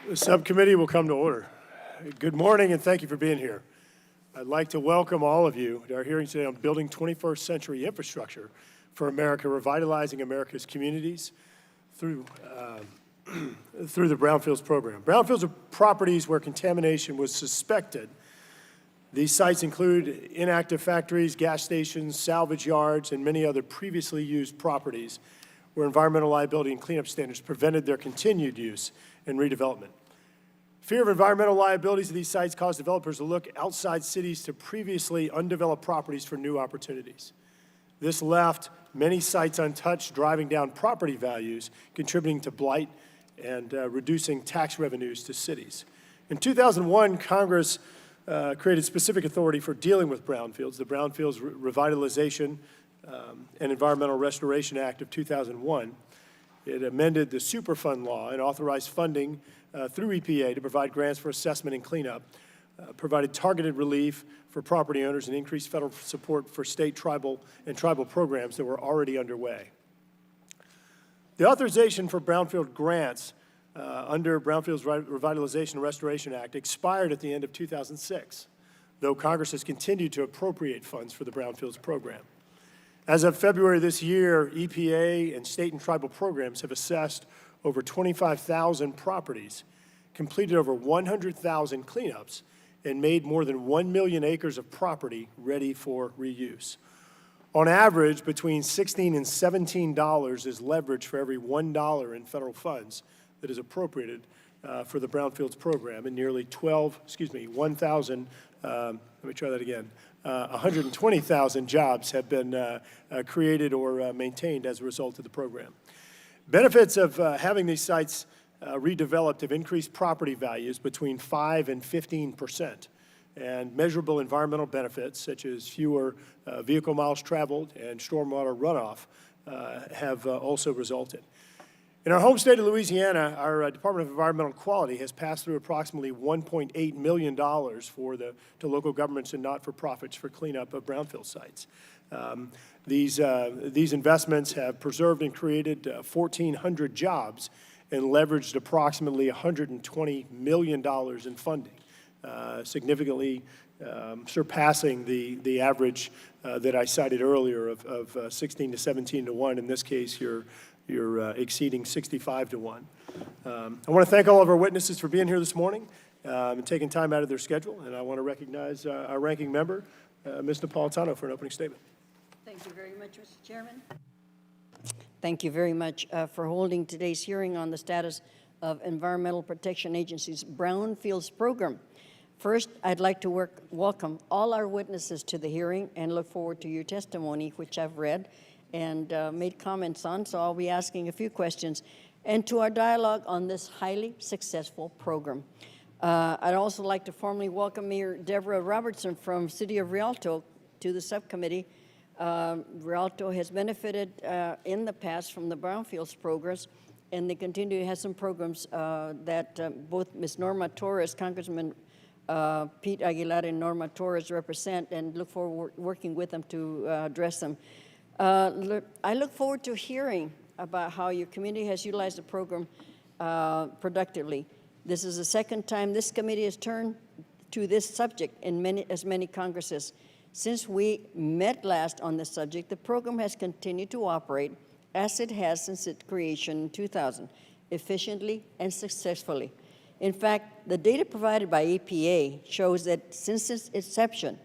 The subcommittee will come to order. Good morning and thank you for being here. I'd like to welcome all of you to our hearing today on building 21st century infrastructure for America, revitalizing America's communities through the Brownfields program. Brownfields are properties where contamination was suspected. These sites include inactive factories, gas stations, salvage yards, and many other previously used properties where environmental liability and cleanup standards prevented their continued use and redevelopment. Fear of environmental liabilities of these sites caused developers to look outside cities to previously undeveloped properties for new opportunities. This left many sites untouched, driving down property values, contributing to blight and reducing tax revenues to cities. In 2001, Congress created specific authority for dealing with brownfields, the Brownfields Revitalization and Environmental Restoration Act of 2001. It amended the Superfund law and authorized funding through EPA to provide grants for assessment and cleanup, provided targeted relief for property owners, and increased federal support for state, tribal programs that were already underway. The authorization for brownfield grants under Brownfields Revitalization and Restoration Act expired at the end of 2006, though Congress has continued to appropriate funds for the Brownfields program. As of February this year, EPA and state and tribal programs have assessed over 25,000 properties, completed over 100,000 cleanups, and made more than 1 million acres of property ready for reuse. On average, between $16 and $17 is leveraged for every $1 in federal funds that is appropriated for the Brownfields program, and nearly 120,000 jobs have been created or maintained as a result of the program. Benefits of having these sites redeveloped have increased property values between 5 and 15%, and measurable environmental benefits such as fewer vehicle miles traveled and stormwater runoff have also resulted. In our home state of Louisiana, our Department of Environmental Quality has passed through approximately $1.8 million to local governments and not-for-profits for cleanup of brownfield sites. These investments have preserved and created 1,400 jobs and leveraged approximately $120 million in funding, significantly surpassing the average that I cited earlier of 16 to 17 to 1. In this case, you're exceeding 65 to 1. I want to thank all of our witnesses for being here this morning and taking time out of their schedule, and I want to recognize our ranking member, Ms. Napolitano, for an opening statement. Thank you very much, Mr. Chairman. Thank you very much for holding today's hearing on the status of Environmental Protection Agency's Brownfields program. First, I'd like to welcome all our witnesses to the hearing and look forward to your testimony, which I've read and made comments on, so I'll be asking a few questions, and to our dialogue on this highly successful program. I'd also like to formally welcome Mayor Deborah Robertson from City of Rialto to the subcommittee. Rialto has benefited in the past from the Brownfields programs, and they continue to have some programs that both Ms. Norma Torres, Congressman Pete Aguilar and Norma Torres represent, and look forward to working with them to address them. I look forward to hearing about how your community has utilized the program productively. This is the second time this committee has turned to this subject in as many Congresses. Since we met last on this subject, the program has continued to operate as it has since its creation in 2000, efficiently and successfully. In fact, the data provided by EPA shows that since its inception,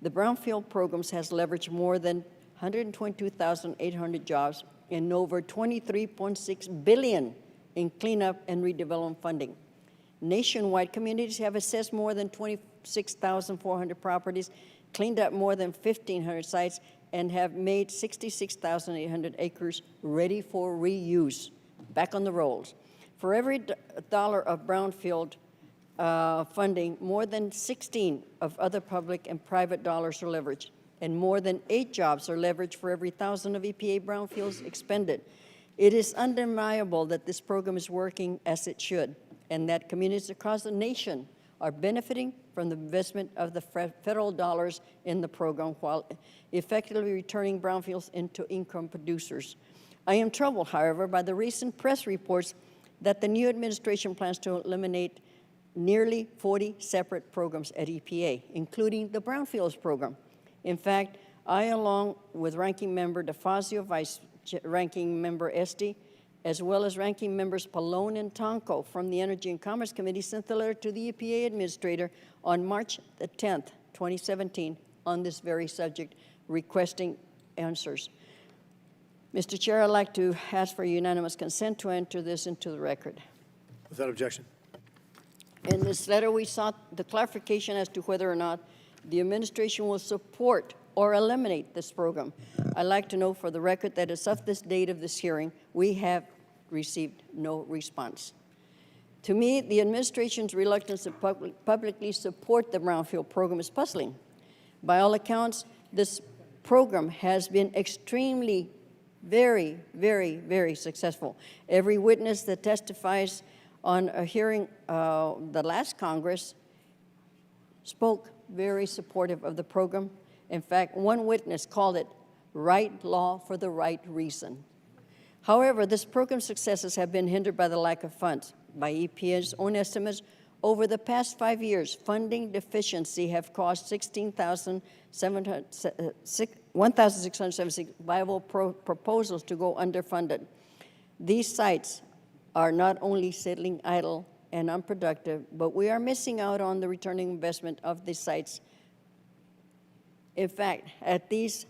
the Brownfield programs has leveraged more than 122,800 jobs and over $23.6 billion in cleanup and redevelopment funding. Nationwide, communities have assessed more than 26,400 properties, cleaned up more than 1,500 sites, and have made 66,800 acres ready for reuse. Back on the rolls. For every dollar of brownfield funding, more than 16 of other public and private dollars are leveraged, and more than 8 jobs are leveraged for every 1,000 of EPA brownfields expended. It is undeniable that this program is working as it should, and that communities across the nation are benefiting from the investment of the federal dollars in the program while effectively returning brownfields into income producers. I am troubled, however, by the recent press reports that the new administration plans to eliminate nearly 40 separate programs at EPA, including the Brownfields program. In fact, I, along with Ranking Member DeFazio, Vice Ranking Member Esty, as well as Ranking Members Pallone and Tonko from the Energy and Commerce Committee, sent a letter to the EPA Administrator on March the 10th, 2017, on this very subject, requesting answers. Mr. Chair, I'd like to ask for unanimous consent to enter this into the record. Without objection. In this letter, we sought the clarification as to whether or not the administration will support or eliminate this program. I'd like to know for the record that as of this date of this hearing, we have received no response. To me, the administration's reluctance to publicly support the Brownfield program is puzzling. By all accounts, this program has been extremely, very, very, very successful. Every witness that testifies on a hearing the last Congress spoke very supportive of the program. In fact, one witness called it right law for the right reason. However, this program's successes have been hindered by the lack of funds. By EPA's own estimates, over the past 5 years, funding deficiency have caused 1,676 viable proposals to go underfunded. These sites are not only sitting idle and unproductive, but we are missing out on the returning investment of these sites. In fact, at these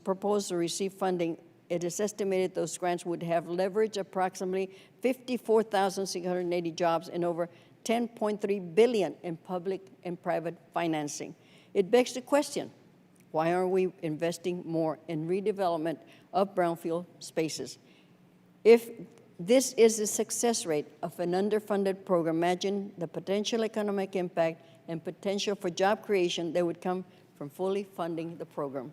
proposals to receive funding, it is estimated those grants would have leveraged approximately 54,680 jobs and over $10.3 billion in public and private financing. It begs the question, why aren't we investing more in redevelopment of brownfield spaces? If this is the success rate of an underfunded program, imagine the potential economic impact and potential for job creation that would come from fully funding the program.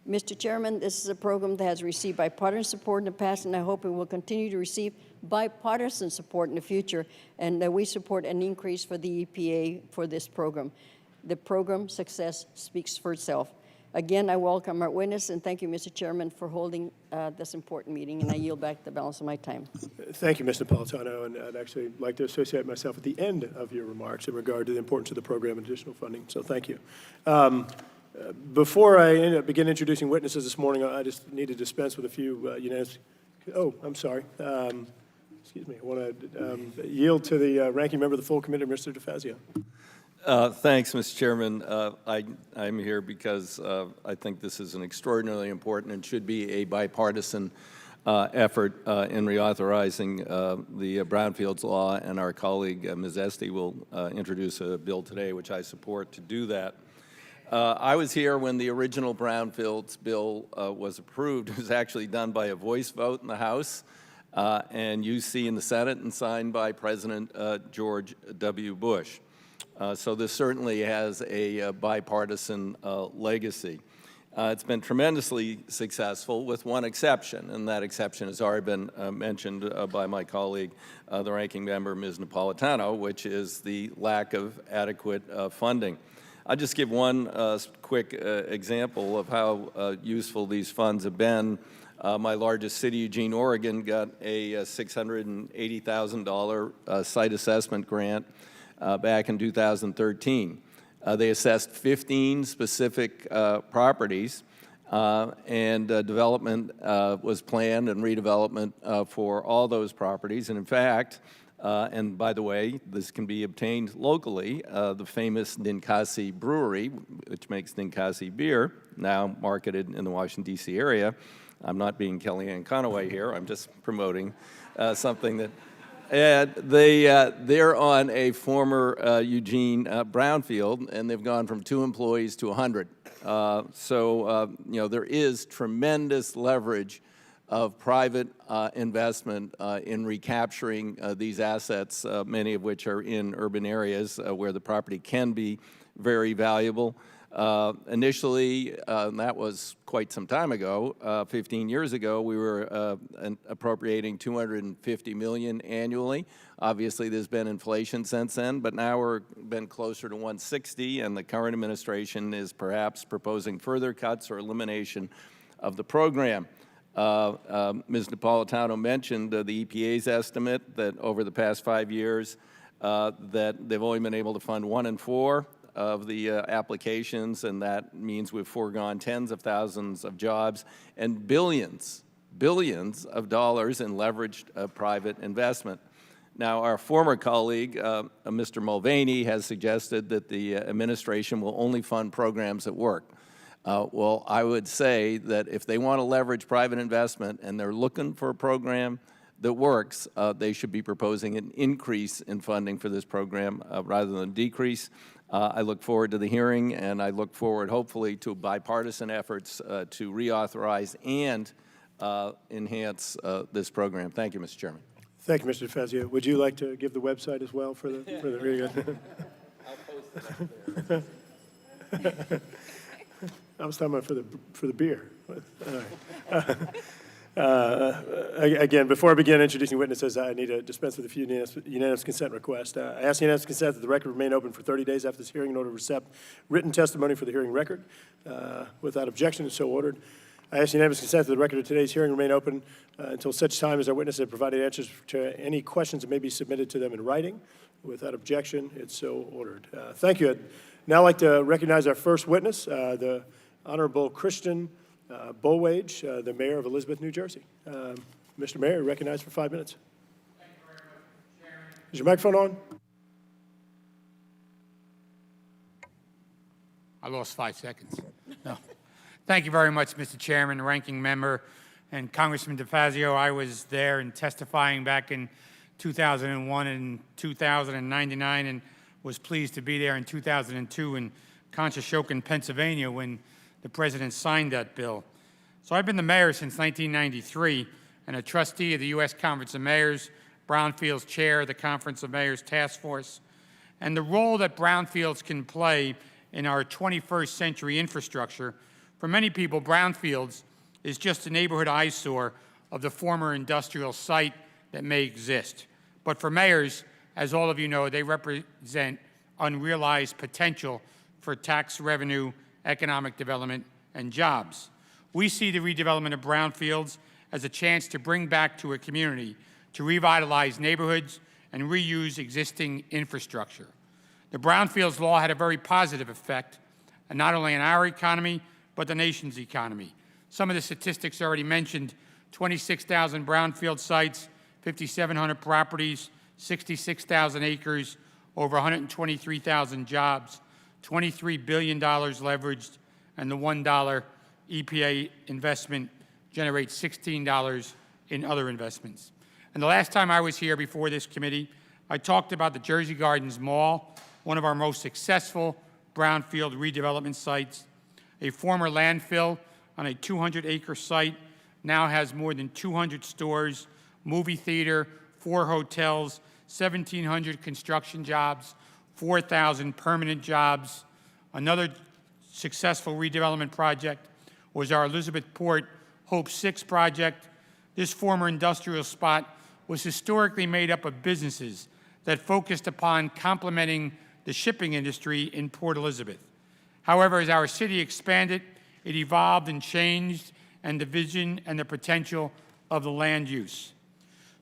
Mr. Chairman, this is a program that has received bipartisan support in the past, and I hope it will continue to receive bipartisan support in the future, and that we support an increase for the EPA for this program. The program success speaks for itself. Again, I welcome our witness, and thank you, Mr. Chairman, for holding this important meeting, and I yield back the balance of my time. Thank you, Mr. Napolitano, and I'd actually like to associate myself at the end of your remarks in regard to the importance of the program and additional funding, so thank you. Before I begin introducing witnesses this morning, I just need to dispense with a few unanimous. Oh, I'm sorry. Excuse me. I want to yield to the ranking member of the full committee, Mr. DeFazio. Thanks, Mr. Chairman. I'm here because I think this is an extraordinarily important and should be a bipartisan effort in reauthorizing the Brownfields law, and our colleague, Ms. Esty, will introduce a bill today, which I support to do that. I was here when the original Brownfields bill was approved. It was actually done by a voice vote in the House and UC in the Senate and signed by President George W. Bush. So this certainly has a bipartisan legacy. It's been tremendously successful with one exception, and that exception has already been mentioned by my colleague, the ranking member, Ms. Napolitano, which is the lack of adequate funding. I'll just give one quick example of how useful these funds have been. My largest city, Eugene, Oregon, got a $680,000 site assessment grant back in 2013. They assessed 15 specific properties, and development was planned and redevelopment for all those properties. And in fact, and by the way, this can be obtained locally, the famous Ninkasi Brewery, which makes Ninkasi beer, now marketed in the Washington, D.C. area. I'm not being Kellyanne Conaway here. I'm just promoting something that... And they're on a former Eugene brownfield, and they've gone from 2 employees to 100. So you know, there is tremendous leverage of private investment in recapturing these assets, many of which are in urban areas where the property can be very valuable. Initially, that was quite some time ago, 15 years ago, we were appropriating $250 million annually. Obviously, there's been inflation since then, but now we're been closer to 160, and the current administration is perhaps proposing further cuts or elimination of the program. Ms. Napolitano mentioned the EPA's estimate that over the past 5 years, that they've only been able to fund 1 in 4 of the applications, and that means we've foregone tens of thousands of jobs and billions of dollars in leveraged private investment. Now, our former colleague, Mr. Mulvaney, has suggested that the administration will only fund programs that work. Well, I would say that if they want to leverage private investment and they're looking for a program that works, they should be proposing an increase in funding for this program rather than a decrease. I look forward to the hearing, and I look forward, hopefully, to bipartisan efforts to reauthorize and enhance this program. Thank you, Mr. Chairman. Thank you, Mr. DeFazio. Would you like to give the website as well for the reading? I'll post it up there. I was talking about for the beer. Again, before I begin introducing witnesses, I need to dispense with a few unanimous consent requests. I ask unanimous consent that the record remain open for 30 days after this hearing in order to accept written testimony for the hearing record. Without objection, it's so ordered. I ask unanimous consent that the record of today's hearing remain open until such time as our witnesses have provided answers to any questions that may be submitted to them in writing. Without objection, it's so ordered. Thank you. I'd now like to recognize our first witness, the Honorable Christian Bolwage, the Mayor of Elizabeth, New Jersey. Mr. Mayor, you're recognized for 5 minutes. Thank you very much, Mr. Chairman. Is your microphone on? I lost 5 seconds. No. Thank you very much, Mr. Chairman, Ranking Member, and Congressman DeFazio. I was there and testifying back in 2001 and 2099, and was pleased to be there in 2002 in Conshohocken, Pennsylvania, when the President signed that bill. So I've been the mayor since 1993 and a trustee of the U.S. Conference of Mayors, Brownfields chair of the Conference of Mayors Task Force. And the role that Brownfields can play in our 21st century infrastructure, for many people, Brownfields is just a neighborhood eyesore of the former industrial site that may exist. But for mayors, as all of you know, they represent unrealized potential for tax revenue, economic development, and jobs. We see the redevelopment of brownfields as a chance to bring back to a community, to revitalize neighborhoods and reuse existing infrastructure. The brownfields law had a very positive effect, and not only on our economy, but the nation's economy. Some of the statistics already mentioned: 26,000 brownfield sites, 5,700 properties, 66,000 acres, over 123,000 jobs, $23 billion leveraged, and the $1 EPA investment generates $16 in other investments. And the last time I was here before this committee, I talked about the Jersey Gardens Mall, one of our most successful brownfield redevelopment sites. A former landfill on a 200-acre site now has more than 200 stores, movie theater, 4 hotels, 1,700 construction jobs, 4,000 permanent jobs. Another successful redevelopment project was our Elizabethport Hope 6 project. This former industrial spot was historically made up of businesses that focused upon complementing the shipping industry in Port Elizabeth. However, as our city expanded, it evolved and changed, and the vision and the potential of the land use.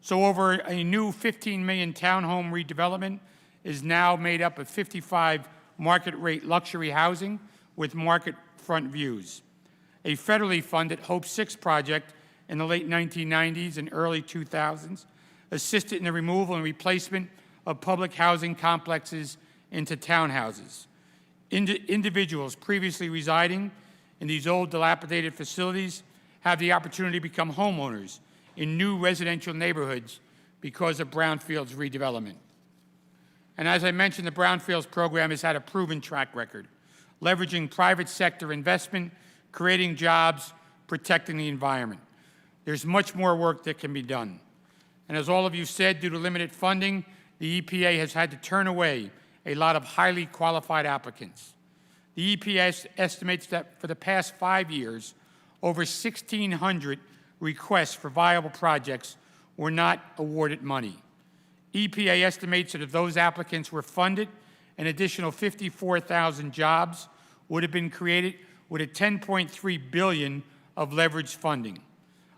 So over a new 15 million townhome redevelopment is now made up of 55 market-rate luxury housing with market-front views. A federally funded Hope 6 project in the late 1990s and early 2000s assisted in the removal and replacement of public housing complexes into townhouses. Individuals previously residing in these old dilapidated facilities have the opportunity to become homeowners in new residential neighborhoods because of brownfields redevelopment. And as I mentioned, the brownfields program has had a proven track record, leveraging private sector investment, creating jobs, protecting the environment. There's much more work that can be done. And as all of you said, due to limited funding, the EPA has had to turn away a lot of highly qualified applicants. The EPA estimates that for the past 5 years, over 1,600 requests for viable projects were not awarded money. EPA estimates that if those applicants were funded, an additional 54,000 jobs would have been created with a $10.3 billion of leveraged funding.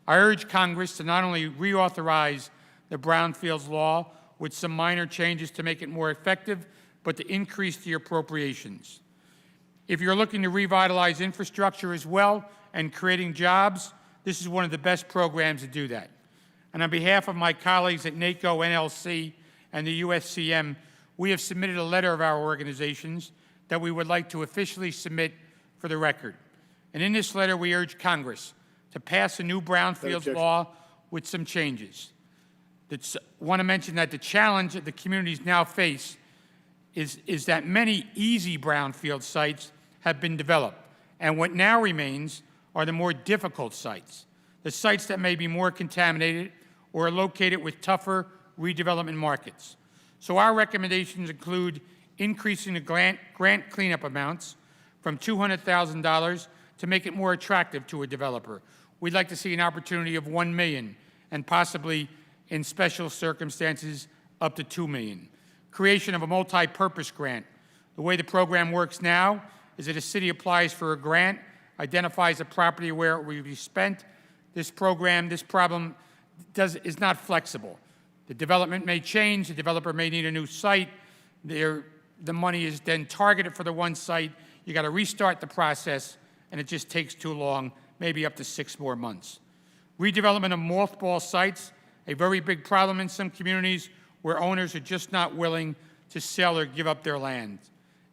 I urge Congress to not only reauthorize the Brownfields law with some minor changes to make it more effective, but to increase the appropriations. If you're looking to revitalize infrastructure as well and creating jobs, this is one of the best programs to do that. And on behalf of my colleagues at NACO, NLC, and the USCM, we have submitted a letter of our organizations that we would like to officially submit for the record. And in this letter, we urge Congress to pass a new Brownfields law with some changes. I want to mention that the challenge that the communities now face is that many easy brownfield sites have been developed, and what now remains are the more difficult sites, the sites that may be more contaminated or are located with tougher redevelopment markets. So our recommendations include increasing the grant cleanup amounts from $200,000 to make it more attractive to a developer. We'd like to see an opportunity of $1 million and possibly, in special circumstances, up to $2 million. Creation of a multi-purpose grant. The way the program works now is that a city applies for a grant, identifies a property where it will be spent. This problem is not flexible. The development may change, the developer may need a new site, the money is then targeted for the one site, you got to restart the process, and it just takes too long, maybe up to 6 more months. Redevelopment of mothball sites, a very big problem in some communities where owners are just not willing to sell or give up their land.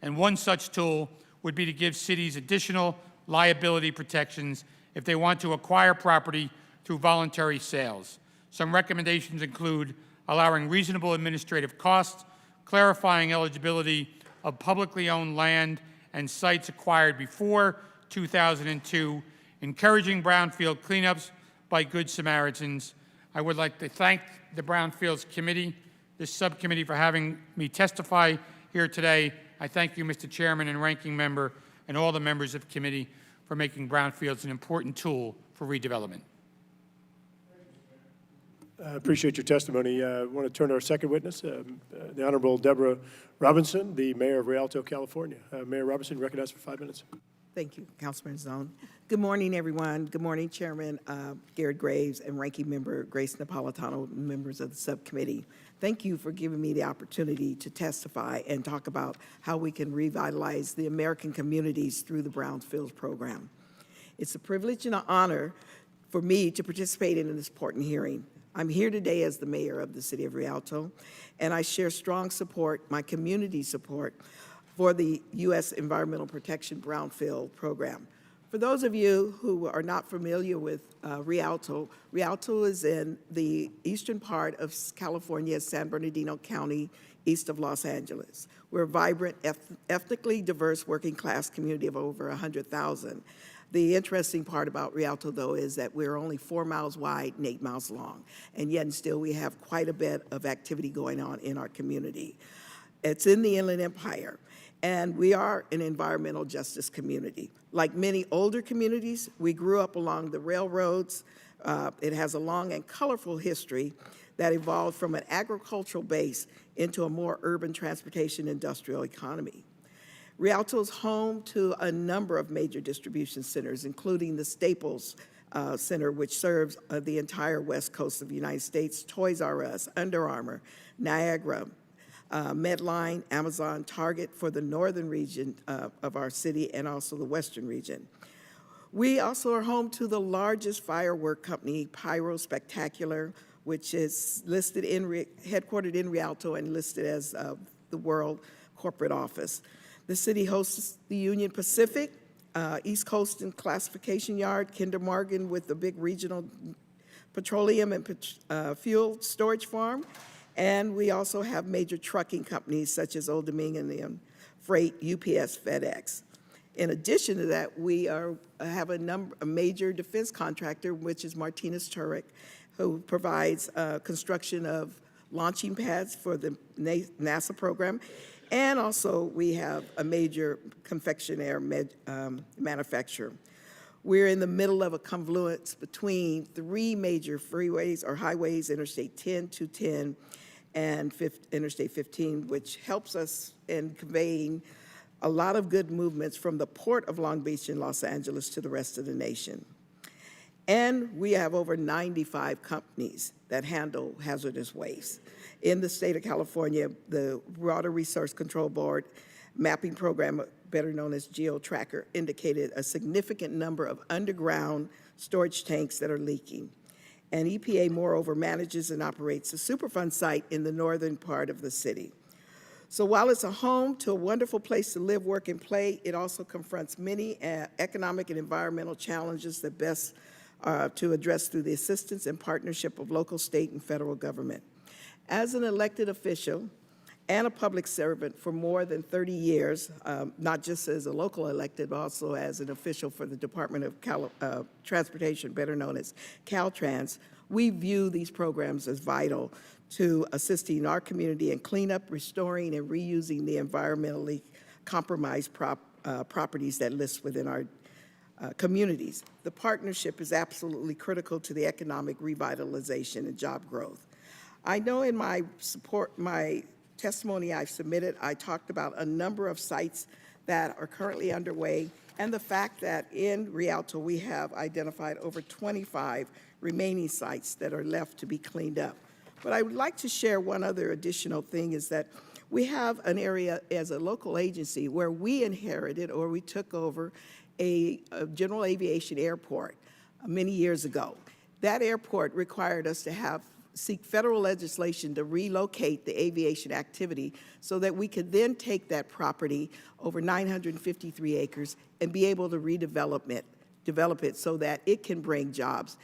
And one such tool would be to give cities additional liability protections if they want to acquire property through voluntary sales. Some recommendations include allowing reasonable administrative costs, clarifying eligibility of publicly owned land and sites acquired before 2002, encouraging brownfield cleanups by Good Samaritans. I would like to thank the Brownfields Committee, this subcommittee, for having me testify here today. I thank you, Mr. Chairman and Ranking Member, and all the members of the committee for making brownfields an important tool for redevelopment. I appreciate your testimony. I want to turn to our second witness, the Honorable Deborah Robinson, the Mayor of Rialto, California. Mayor Robinson, recognized for 5 minutes. Thank you, Councilman Zone. Good morning, everyone. Good morning, Chairman Garrett Graves and Ranking Member Grace Napolitano, members of the subcommittee. Thank you for giving me the opportunity to testify and talk about how we can revitalize the American communities through the Brownfields program. It's a privilege and an honor for me to participate in this important hearing. I'm here today as the mayor of the city of Rialto, and I share strong support, my community support, for the U.S. Environmental Protection Brownfield Program. For those of you who are not familiar with Rialto, Rialto is in the eastern part of California, San Bernardino County, east of Los Angeles. We're a vibrant, ethnically diverse working class community of over 100,000. The interesting part about Rialto, though, is that we're only 4 miles wide and 8 miles long, and yet and still we have quite a bit of activity going on in our community. It's in the Inland Empire, and we are an environmental justice community. Like many older communities, we grew up along the railroads. It has a long and colorful history that evolved from an agricultural base into a more urban transportation industrial economy. Rialto is home to a number of major distribution centers, including the Staples Center, which serves the entire west coast of the United States, Toys R Us, Under Armour, Niagara, Medline, Amazon, Target for the northern region of our city and also the western region. We also are home to the largest firework company, Pyro Spectacular, which is headquartered in Rialto and listed as the world corporate office. The city hosts the Union Pacific, East Coast and Classification Yard, Kinder Morgan with the big regional petroleum and fuel storage farm, and we also have major trucking companies such as Old Dominion Freight, UPS, FedEx. In addition to that, we have a major defense contractor, which is Martinez Turek, who provides construction of launching pads for the NASA program. And also, we have a major confectionery manufacturer. We're in the middle of a confluence between 3 major freeways or highways, Interstate 10, 210, and Interstate 15, which helps us in conveying a lot of good movements from the port of Long Beach in Los Angeles to the rest of the nation. And we have over 95 companies that handle hazardous waste. In the state of California, the Water Resource Control Board mapping program, better known as GeoTracker, indicated a significant number of underground storage tanks that are leaking. And EPA, moreover, manages and operates a Superfund site in the northern part of the city. So while it's a home to a wonderful place to live, work, and play, it also confronts many economic and environmental challenges that best to address through the assistance and partnership of local, state, and federal government. As an elected official and a public servant for more than 30 years, not just as a local elected, but also as an official for the Department of Transportation, better known as Caltrans, we view these programs as vital to assisting our community in cleanup, restoring, and reusing the environmentally compromised properties that list within our communities. The partnership is absolutely critical to the economic revitalization and job growth. I know in my testimony I've submitted, I talked about a number of sites that are currently underway and the fact that in Rialto we have identified over 25 remaining sites that are left to be cleaned up. But I would like to share one other additional thing is that we have an area as a local agency where we inherited or we took over a general aviation airport many years ago. That airport required us to seek federal legislation to relocate the aviation activity so that we could then take that property, over 953 acres, and be able to develop it so that it can bring jobs.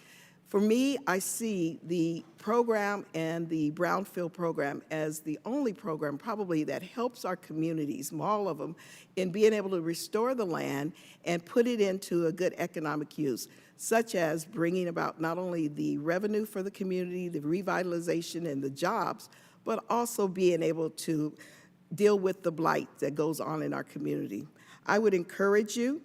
For me, I see the program and the Brownfield program as the only program probably that helps our communities, all of them, in being able to restore the land and put it into a good economic use, such as bringing about not only the revenue for the community, the revitalization and the jobs, but also being able to deal with the blight that goes on in our community. I would encourage you,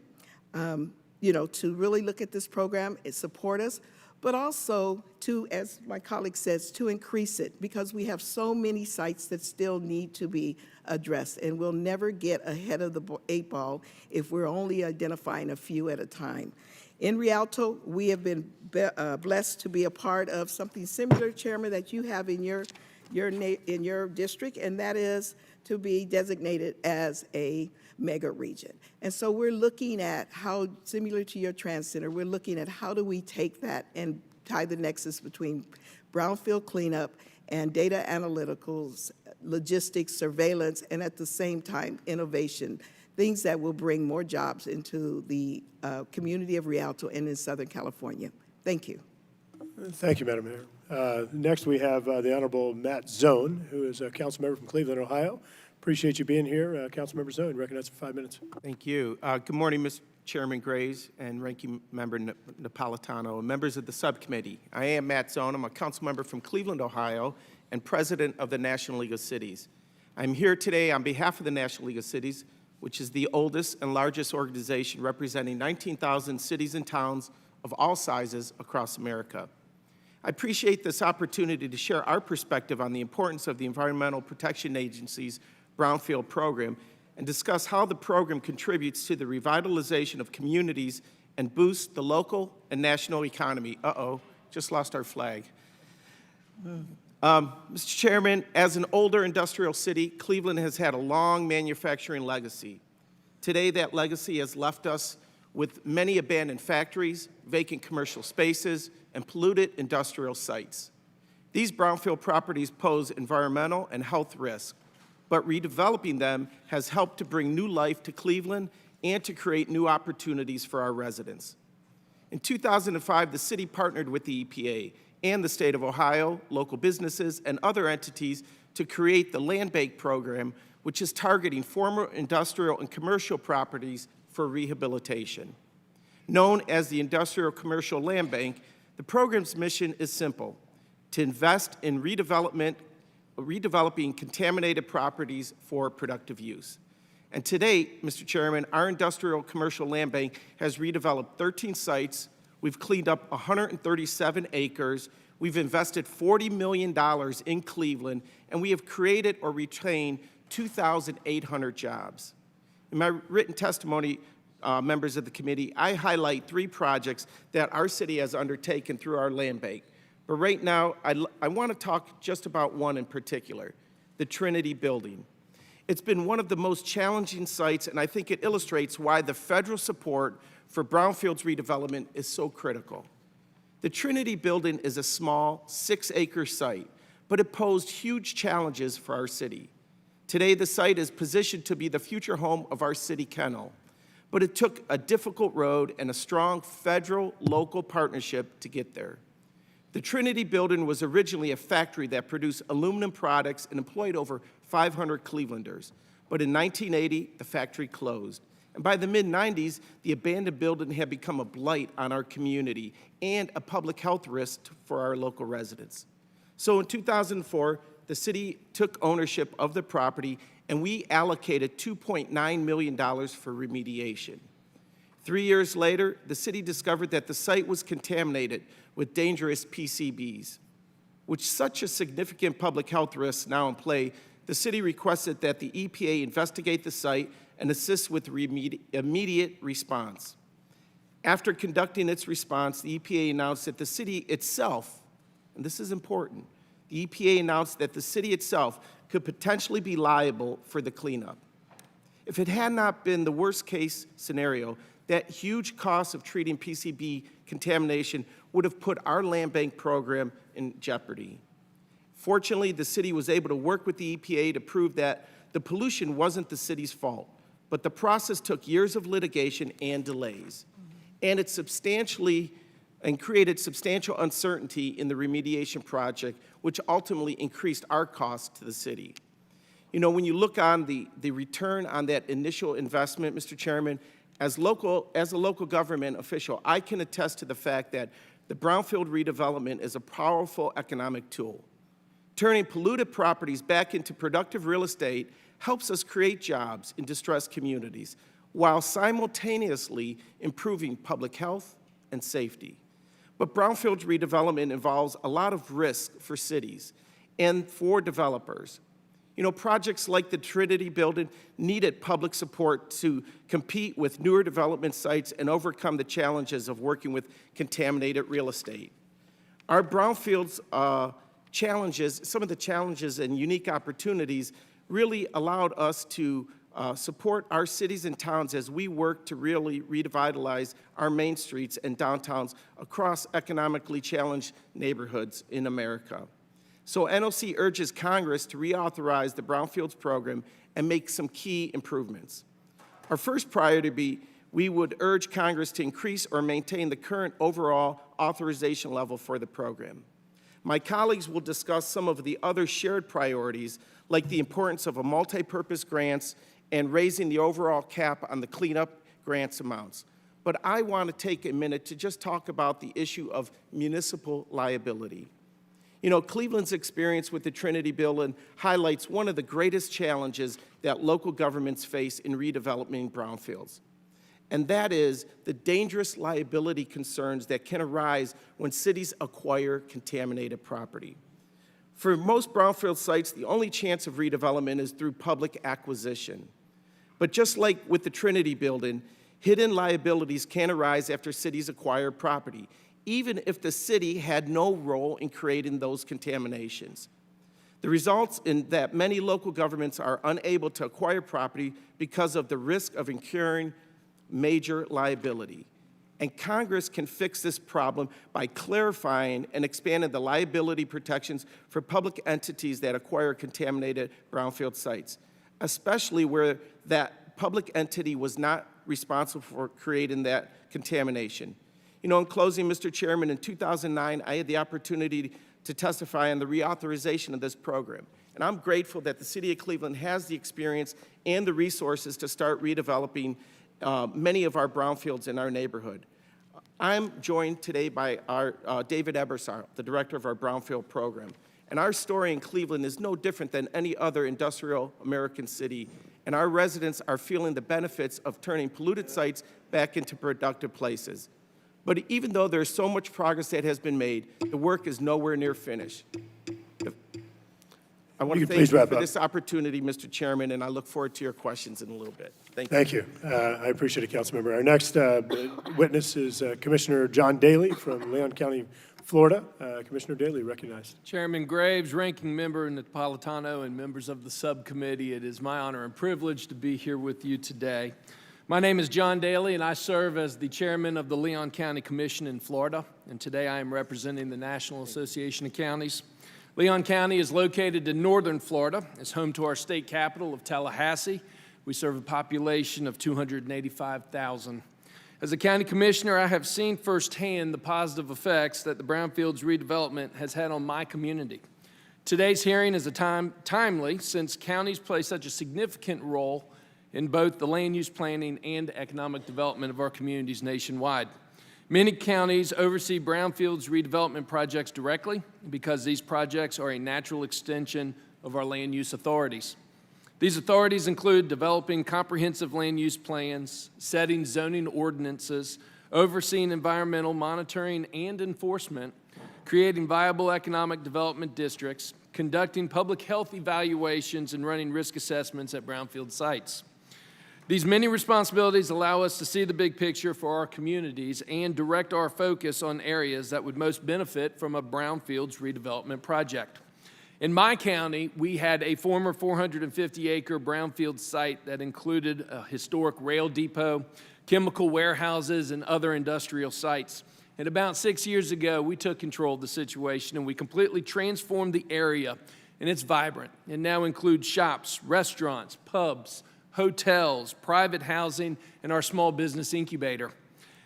to really look at this program and support us, but also to, as my colleague says, to increase it because we have so many sites that still need to be addressed, and we'll never get ahead of the 8 ball if we're only identifying a few at a time. In Rialto, we have been blessed to be a part of something similar, Chairman, that you have in your district, and that is to be designated as a mega region. And so we're looking at how, similar to your trans center, we're looking at how do we take that and tie the nexus between brownfield cleanup and data analyticals, logistics, surveillance, and at the same time, innovation, things that will bring more jobs into the community of Rialto and in Southern California. Thank you. Thank you, Madam Mayor. Next, we have the Honorable Matt Zone, who is a council member from Cleveland, Ohio. Appreciate you being here. Councilmember Zone, recognized for 5 minutes. Thank you. Good morning, Mr. Chairman Graves and Ranking Member Napolitano and members of the subcommittee. I am Matt Zone. I'm a council member from Cleveland, Ohio, and president of the National League of Cities. I'm here today on behalf of the National League of Cities, which is the oldest and largest organization representing 19,000 cities and towns of all sizes across America. I appreciate this opportunity to share our perspective on the importance of the Environmental Protection Agency's Brownfield program and discuss how the program contributes to the revitalization of communities and boosts the local and national economy. Uh-oh, just lost our flag. Mr. Chairman, as an older industrial city, Cleveland has had a long manufacturing legacy. Today, that legacy has left us with many abandoned factories, vacant commercial spaces, and polluted industrial sites. These brownfield properties pose environmental and health risks, but redeveloping them has helped to bring new life to Cleveland and to create new opportunities for our residents. In 2005, the city partnered with the EPA and the state of Ohio, local businesses, and other entities to create the Land Bank program, which is targeting former industrial and commercial properties for rehabilitation. Known as the Industrial Commercial Land Bank, the program's mission is simple: to invest in redeveloping contaminated properties for productive use. And to date, Mr. Chairman, our Industrial Commercial Land Bank has redeveloped 13 sites. We've cleaned up 137 acres. We've invested $40 million in Cleveland, and we have created or retained 2,800 jobs. In my written testimony, members of the committee, I highlight 3 projects that our city has undertaken through our land bank. But right now, I want to talk just about one in particular, the Trinity Building. It's been one of the most challenging sites, and I think it illustrates why the federal support for Brownfields redevelopment is so critical. The Trinity Building is a small 6-acre site, but it posed huge challenges for our city. Today, the site is positioned to be the future home of our city kennel, but it took a difficult road and a strong federal-local partnership to get there. The Trinity Building was originally a factory that produced aluminum products and employed over 500 Clevelanders. But in 1980, the factory closed. And by the mid-90s, the abandoned building had become a blight on our community and a public health risk for our local residents. So in 2004, the city took ownership of the property, and we allocated $2.9 million for remediation. 3 years later, the city discovered that the site was contaminated with dangerous PCBs. With such a significant public health risk now in play, the city requested that the EPA investigate the site and assist with immediate response. After conducting its response, the EPA announced that the city itself, and this is important, the EPA announced that the city itself could potentially be liable for the cleanup. If it had not been the worst-case scenario, that huge cost of treating PCB contamination would have put our land bank program in jeopardy. Fortunately, the city was able to work with the EPA to prove that the pollution wasn't the city's fault, but the process took years of litigation and delays. And it created substantial uncertainty in the remediation project, which ultimately increased our costs to the city. You know, when you look on the return on that initial investment, Mr. Chairman, as a local government official, I can attest to the fact that the brownfield redevelopment is a powerful economic tool. Turning polluted properties back into productive real estate helps us create jobs in distressed communities while simultaneously improving public health and safety. But brownfield redevelopment involves a lot of risk for cities and for developers. You know, projects like the Trinity Building needed public support to compete with newer development sites and overcome the challenges of working with contaminated real estate. Our brownfields challenges, some of the challenges and unique opportunities really allowed us to support our cities and towns as we work to really revitalize our main streets and downtowns across economically challenged neighborhoods in America. So NOC urges Congress to reauthorize the Brownfields program and make some key improvements. Our first priority we would urge Congress to increase or maintain the current overall authorization level for the program. My colleagues will discuss some of the other shared priorities, like the importance of a multi-purpose grants and raising the overall cap on the cleanup grants amounts. But I want to take a minute to just talk about the issue of municipal liability. You know, Cleveland's experience with the Trinity Building highlights one of the greatest challenges that local governments face in redeveloping brownfields, and that is the dangerous liability concerns that can arise when cities acquire contaminated property. For most brownfield sites, the only chance of redevelopment is through public acquisition. But just like with the Trinity Building, hidden liabilities can arise after cities acquire property, even if the city had no role in creating those contaminations. The results in that many local governments are unable to acquire property because of the risk of incurring major liability. And Congress can fix this problem by clarifying and expanding the liability protections for public entities that acquire contaminated brownfield sites, especially where that public entity was not responsible for creating that contamination. You know, in closing, Mr. Chairman, in 2009, I had the opportunity to testify on the reauthorization of this program. And I'm grateful that the City of Cleveland has the experience and the resources to start redeveloping many of our brownfields in our neighborhood. I'm joined today by our David Ebersar, the director of our brownfield program. And our story in Cleveland is no different than any other industrial American city. And our residents are feeling the benefits of turning polluted sites back into productive places. But even though there's so much progress that has been made, the work is nowhere near finished. I want You to can please thank you wrap for up. this opportunity, Mr. Chairman, and I look forward to your questions in a little bit. Thank you. Thank you. I appreciate it, Councilmember. Our next witness is Commissioner John Daly from Leon County, Florida. Commissioner Daly, recognized. Chairman Graves, Ranking Member Napolitano, and members of the subcommittee, it is my honor and privilege to be here with you today. My name is John Daly, and I serve as the chairman of the Leon County Commission in Florida, and today I am representing the National Association of Counties. Leon County is located in northern Florida. It's home to our state capital of Tallahassee. We serve a population of 285,000. As a county commissioner, I have seen firsthand the positive effects that the Brownfields redevelopment has had on my community. Today's hearing is timely since counties play such a significant role in both the land use planning and economic development of our communities nationwide. Many counties oversee brownfields redevelopment projects directly because these projects are a natural extension of our land use authorities. These authorities include developing comprehensive land use plans, setting zoning ordinances, overseeing environmental monitoring and enforcement, creating viable economic development districts, conducting public health evaluations, and running risk assessments at brownfield sites. These many responsibilities allow us to see the big picture for our communities and direct our focus on areas that would most benefit from a brownfields redevelopment project. In my county, we had a former 450-acre brownfield site that included a historic rail depot, chemical warehouses, and other industrial sites. And about 6 years ago, we took control of the situation and we completely transformed the area, and it's vibrant and now includes shops, restaurants, pubs, hotels, private housing, and our small business incubator.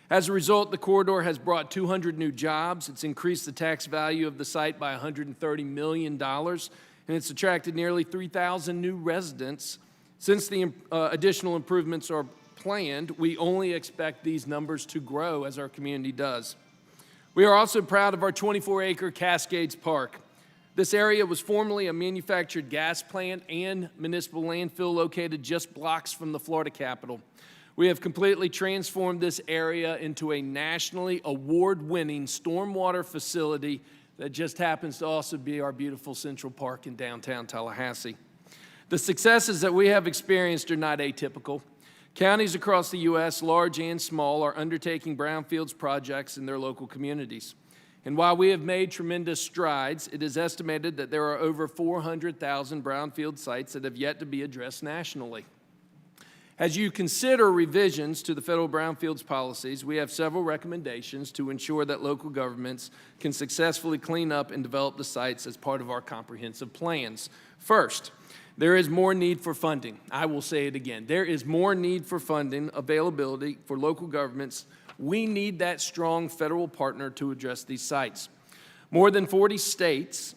As a result, the corridor has brought 200 new jobs. It's increased the tax value of the site by $130 million, and it's attracted nearly 3,000 new residents. Since the additional improvements are planned, we only expect these numbers to grow as our community does. We are also proud of our 24-acre Cascades Park. This area was formerly a manufactured gas plant and municipal landfill located just blocks from the Florida Capitol. We have completely transformed this area into a nationally award-winning stormwater facility that just happens to also be our beautiful Central Park in downtown Tallahassee. The successes that we have experienced are not atypical. Counties across the U.S., large and small, are undertaking brownfields projects in their local communities. And while we have made tremendous strides, it is estimated that there are over 400,000 brownfield sites that have yet to be addressed nationally. As you consider revisions to the federal brownfields policies, we have several recommendations to ensure that local governments can successfully clean up and develop the sites as part of our comprehensive plans. First, there is more need for funding. I will say it again. There is more need for funding availability for local governments. We need that strong federal partner to address these sites. More than 40 states,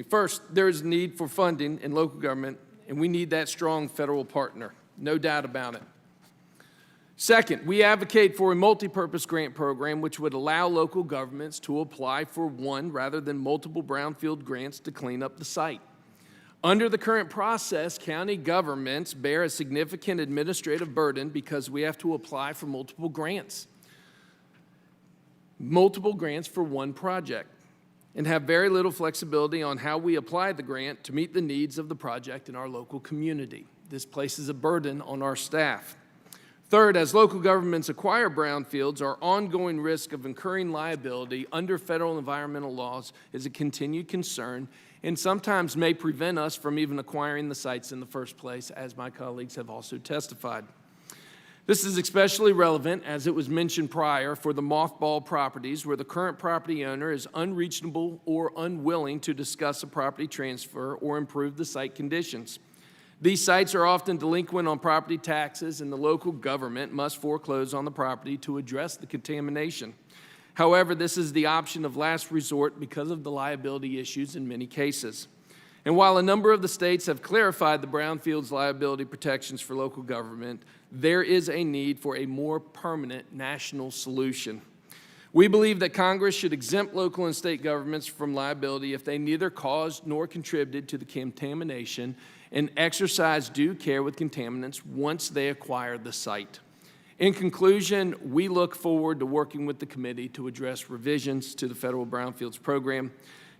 first, there is need for funding in local government, and we need that strong federal partner, no doubt about it. Second, we advocate for a multi-purpose grant program which would allow local governments to apply for one rather than multiple brownfield grants to clean up the site. Under the current process, county governments bear a significant administrative burden because we have to apply for multiple grants for one project, and have very little flexibility on how we apply the grant to meet the needs of the project in our local community. This places a burden on our staff. Third, as local governments acquire brownfields, our ongoing risk of incurring liability under federal environmental laws is a continued concern and sometimes may prevent us from even acquiring the sites in the first place, as my colleagues have also testified. This is especially relevant, as it was mentioned prior, for the mothball properties where the current property owner is unreachable or unwilling to discuss a property transfer or improve the site conditions. These sites are often delinquent on property taxes, and the local government must foreclose on the property to address the contamination. However, this is the option of last resort because of the liability issues in many cases. And while a number of the states have clarified the brownfields liability protections for local government, there is a need for a more permanent national solution. We believe that Congress should exempt local and state governments from liability if they neither caused nor contributed to the contamination and exercise due care with contaminants once they acquire the site. In conclusion, we look forward to working with the committee to address revisions to the federal brownfields program.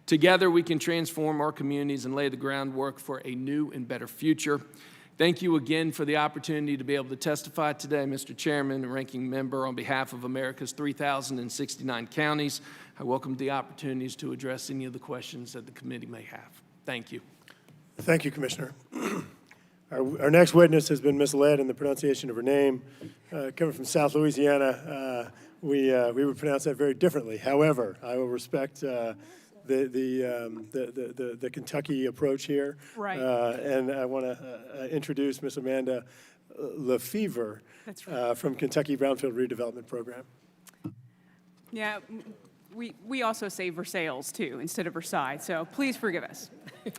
Together, we can transform our communities and lay the groundwork for a new and better future. Thank you again for the opportunity to be able to testify today, Mr. Chairman and Ranking Member, on behalf of America's 3,069 counties. I welcome the opportunities to address any of the questions that the committee may have. Thank you. Thank you, Commissioner. Our next witness has been misled in the pronunciation of her name. Coming from South Louisiana, we would pronounce that very differently. However, I will respect the Kentucky approach here. Right. And I want to introduce Miss Amanda Lefevre. That's right. From Kentucky Brownfield Redevelopment Program. Yeah, we also say Versailles, too, instead of Versailles, so please forgive us.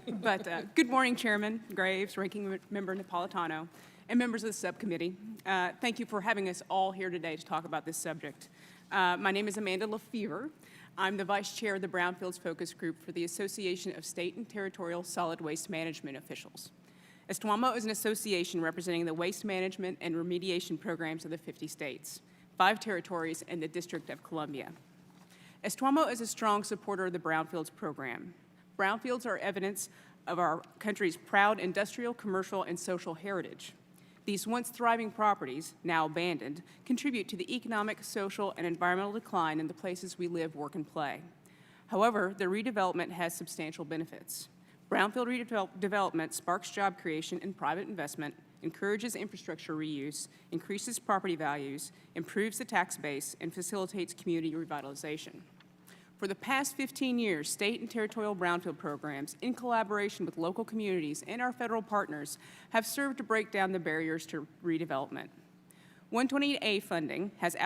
But good morning, Chairman Graves, Ranking Member Napolitano, and members of the subcommittee. Thank you for having us all here today to talk about this subject. My name is Amanda Lefevre. I'm the Vice Chair of the Brownfields Focus Group for the Association of State and Territorial Solid Waste Management Officials. ESTWAMO is an association representing the waste management and remediation programs of the 50 states, 5 territories, and the District of Columbia. ESTWAMO is a strong supporter of the Brownfields program. Brownfields are evidence of our country's proud industrial, commercial, and social heritage. These once thriving properties, now abandoned, contribute to the economic, social, and environmental decline in the places we live, work, and play. However, their redevelopment has substantial benefits. Brownfield redevelopment sparks job creation and private investment, encourages infrastructure reuse, increases property values, improves the tax base, and facilitates community revitalization. For the past 15 years, state and territorial brownfield programs, in collaboration with local communities and our federal partners, have served to break down the barriers to redevelopment. 128A funding has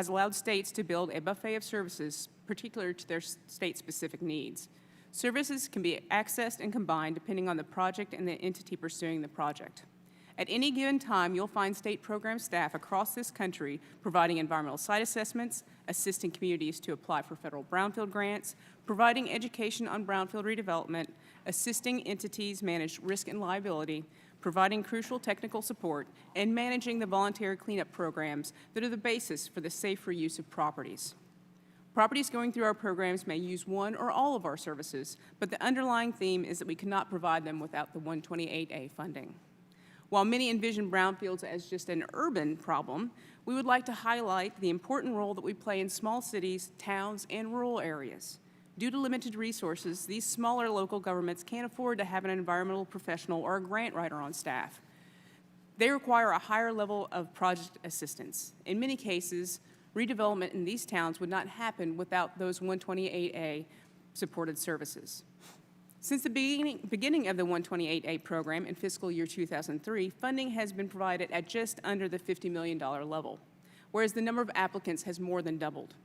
allowed states to build a buffet of services particular to their state-specific needs. Services can be accessed and combined depending on the project and the entity pursuing the project. At any given time, you'll find state program staff across this country providing environmental site assessments, assisting communities to apply for federal brownfield grants, providing education on brownfield redevelopment, assisting entities manage risk and liability, providing crucial technical support, and managing the voluntary cleanup programs that are the basis for the safe reuse of properties. Properties going through our programs may use one or all of our services, but the underlying theme is that we cannot provide them without the 128A funding. While many envision brownfields as just an urban problem, we would like to highlight the important role that we play in small cities, towns, and rural areas. Due to limited resources, these smaller local governments can't afford to have an environmental professional or a grant writer on staff. They require a higher level of project assistance. In many cases, redevelopment in these towns would not happen without those 128A supported services. Since the beginning of the 128A program in fiscal year 2003, funding has been provided at just under the $50 million level, whereas the number of applicants has more than doubled.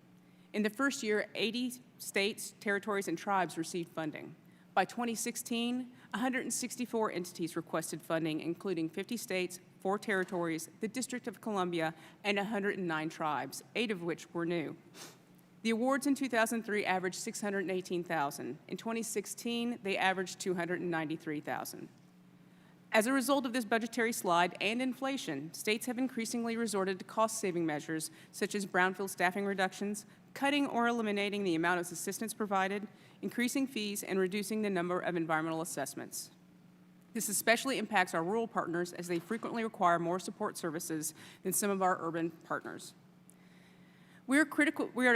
In the first year, 80 states, territories, and tribes received funding. By 2016, 164 entities requested funding, including 50 states, 4 territories, the District of Columbia, and 109 tribes, 8 of which were new. The awards in 2003 averaged $618,000. In 2016, they averaged $293,000. As a result of this budgetary slide and inflation, states have increasingly resorted to cost-saving measures such as brownfield staffing reductions, cutting or eliminating the amount of assistance provided, increasing fees, and reducing the number of environmental assessments. This especially impacts our rural partners as they frequently require more support services than some of our urban partners. We are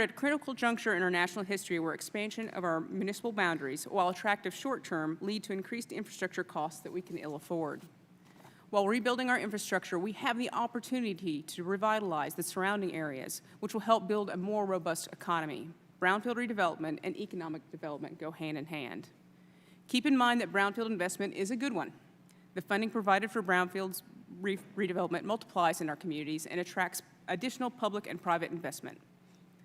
at a critical juncture in our national history where expansion of our municipal boundaries, while attractive short-term, lead to increased infrastructure costs that we can ill afford. While rebuilding our infrastructure, we have the opportunity to revitalize the surrounding areas, which will help build a more robust economy. Brownfield redevelopment and economic development go hand in hand. Keep in mind that brownfield investment is a good one. The funding provided for brownfields redevelopment multiplies in our communities and attracts additional public and private investment.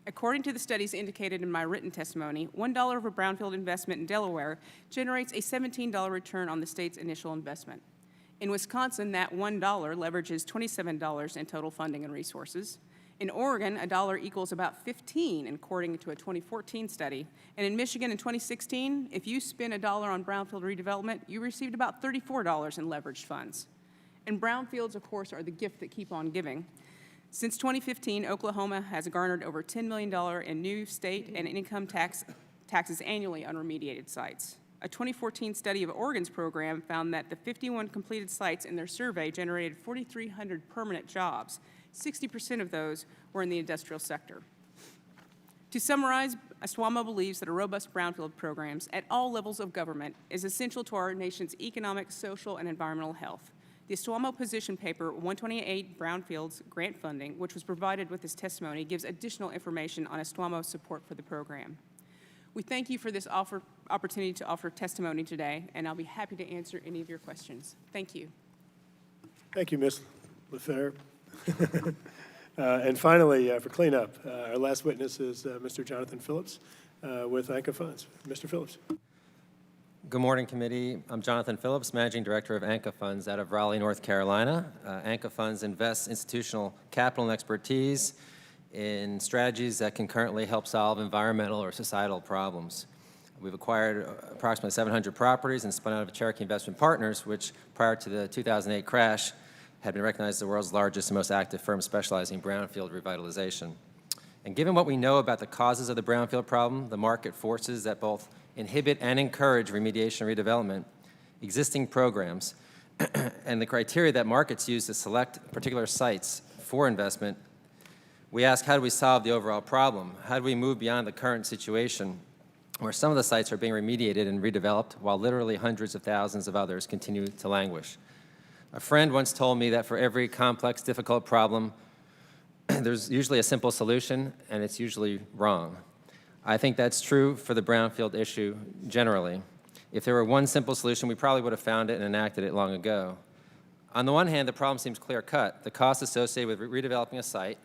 According to the studies indicated in my written testimony, $1 of a brownfield investment in Delaware generates a $17 return on the state's initial investment. In Wisconsin, that $1 leverages $27 in total funding and resources. In Oregon, a dollar equals about 15, according to a 2014 study. And in Michigan in 2016, if you spend $1 on brownfield redevelopment, you received about $34 in leveraged funds. And brownfields, of course, are the gift that keep on giving. Since 2015, Oklahoma has garnered over $10 million in new state and income tax taxes annually on remediated sites. A 2014 study of Oregon's program found that the 51 completed sites in their survey generated 4,300 permanent jobs. 60% of those were in the industrial sector. To summarize, SWAMO believes that a robust brownfield programs at all levels of government is essential to our nation's economic, social, and environmental health. The SWAMO position paper 128 Brownfields grant funding, which was provided with this testimony, gives additional information on SWAMO's support for the program. We thank you for this opportunity to offer testimony today, and I'll be happy to answer any of your questions. Thank you. Thank you, Ms. LaFair. And finally, for cleanup, our last witness is Mr. Jonathan Phillips with Anchor Funds. Mr. Phillips. Good morning, committee. I'm Jonathan Phillips, Managing Director of Anchor Funds out of Raleigh, North Carolina. Anchor Funds invests institutional capital and expertise in strategies that can currently help solve environmental or societal problems. We've acquired approximately 700 properties and spun out of Cherokee Investment Partners, which prior to the 2008 crash had been recognized as the world's largest and most active firm specializing in brownfield revitalization. And given what we know about the causes of the brownfield problem, the market forces that both inhibit and encourage remediation and redevelopment, existing programs, and the criteria that markets use to select particular sites for investment, we ask, how do we solve the overall problem? How do we move beyond the current situation where some of the sites are being remediated and redeveloped while literally hundreds of thousands of others continue to languish? A friend once told me that for every complex, difficult problem, there's usually a simple solution, and it's usually wrong. I think that's true for the brownfield issue generally. If there were one simple solution, we probably would have found it and enacted it long ago. On the one hand, the problem seems clear-cut. The costs associated with redeveloping a site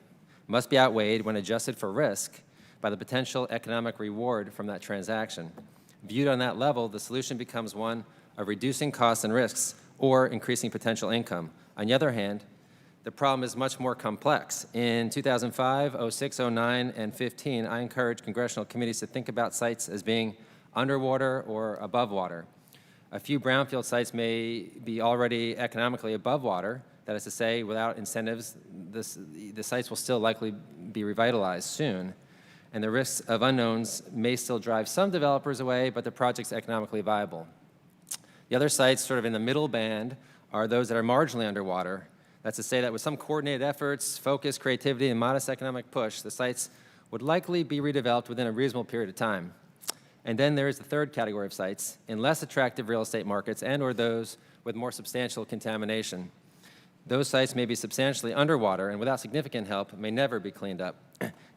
must be outweighed when adjusted for risk by the potential economic reward from that transaction. Viewed on that level, the solution becomes one of reducing costs and risks or increasing potential income. On the other hand, the problem is much more complex. In 2005, 06, 09, and 15, I encouraged congressional committees to think about sites as being underwater or above water. A few brownfield sites may be already economically above water. That is to say, without incentives, the sites will still likely be revitalized soon. And the risks of unknowns may still drive some developers away, but the project's economically viable. The other sites, sort of in the middle band, are those that are marginally underwater. That's to say that with some coordinated efforts, focus, creativity, and modest economic push, the sites would likely be redeveloped within a reasonable period of time. And then there is the third category of sites in less attractive real estate markets and or those with more substantial contamination. Those sites may be substantially underwater and without significant help may never be cleaned up.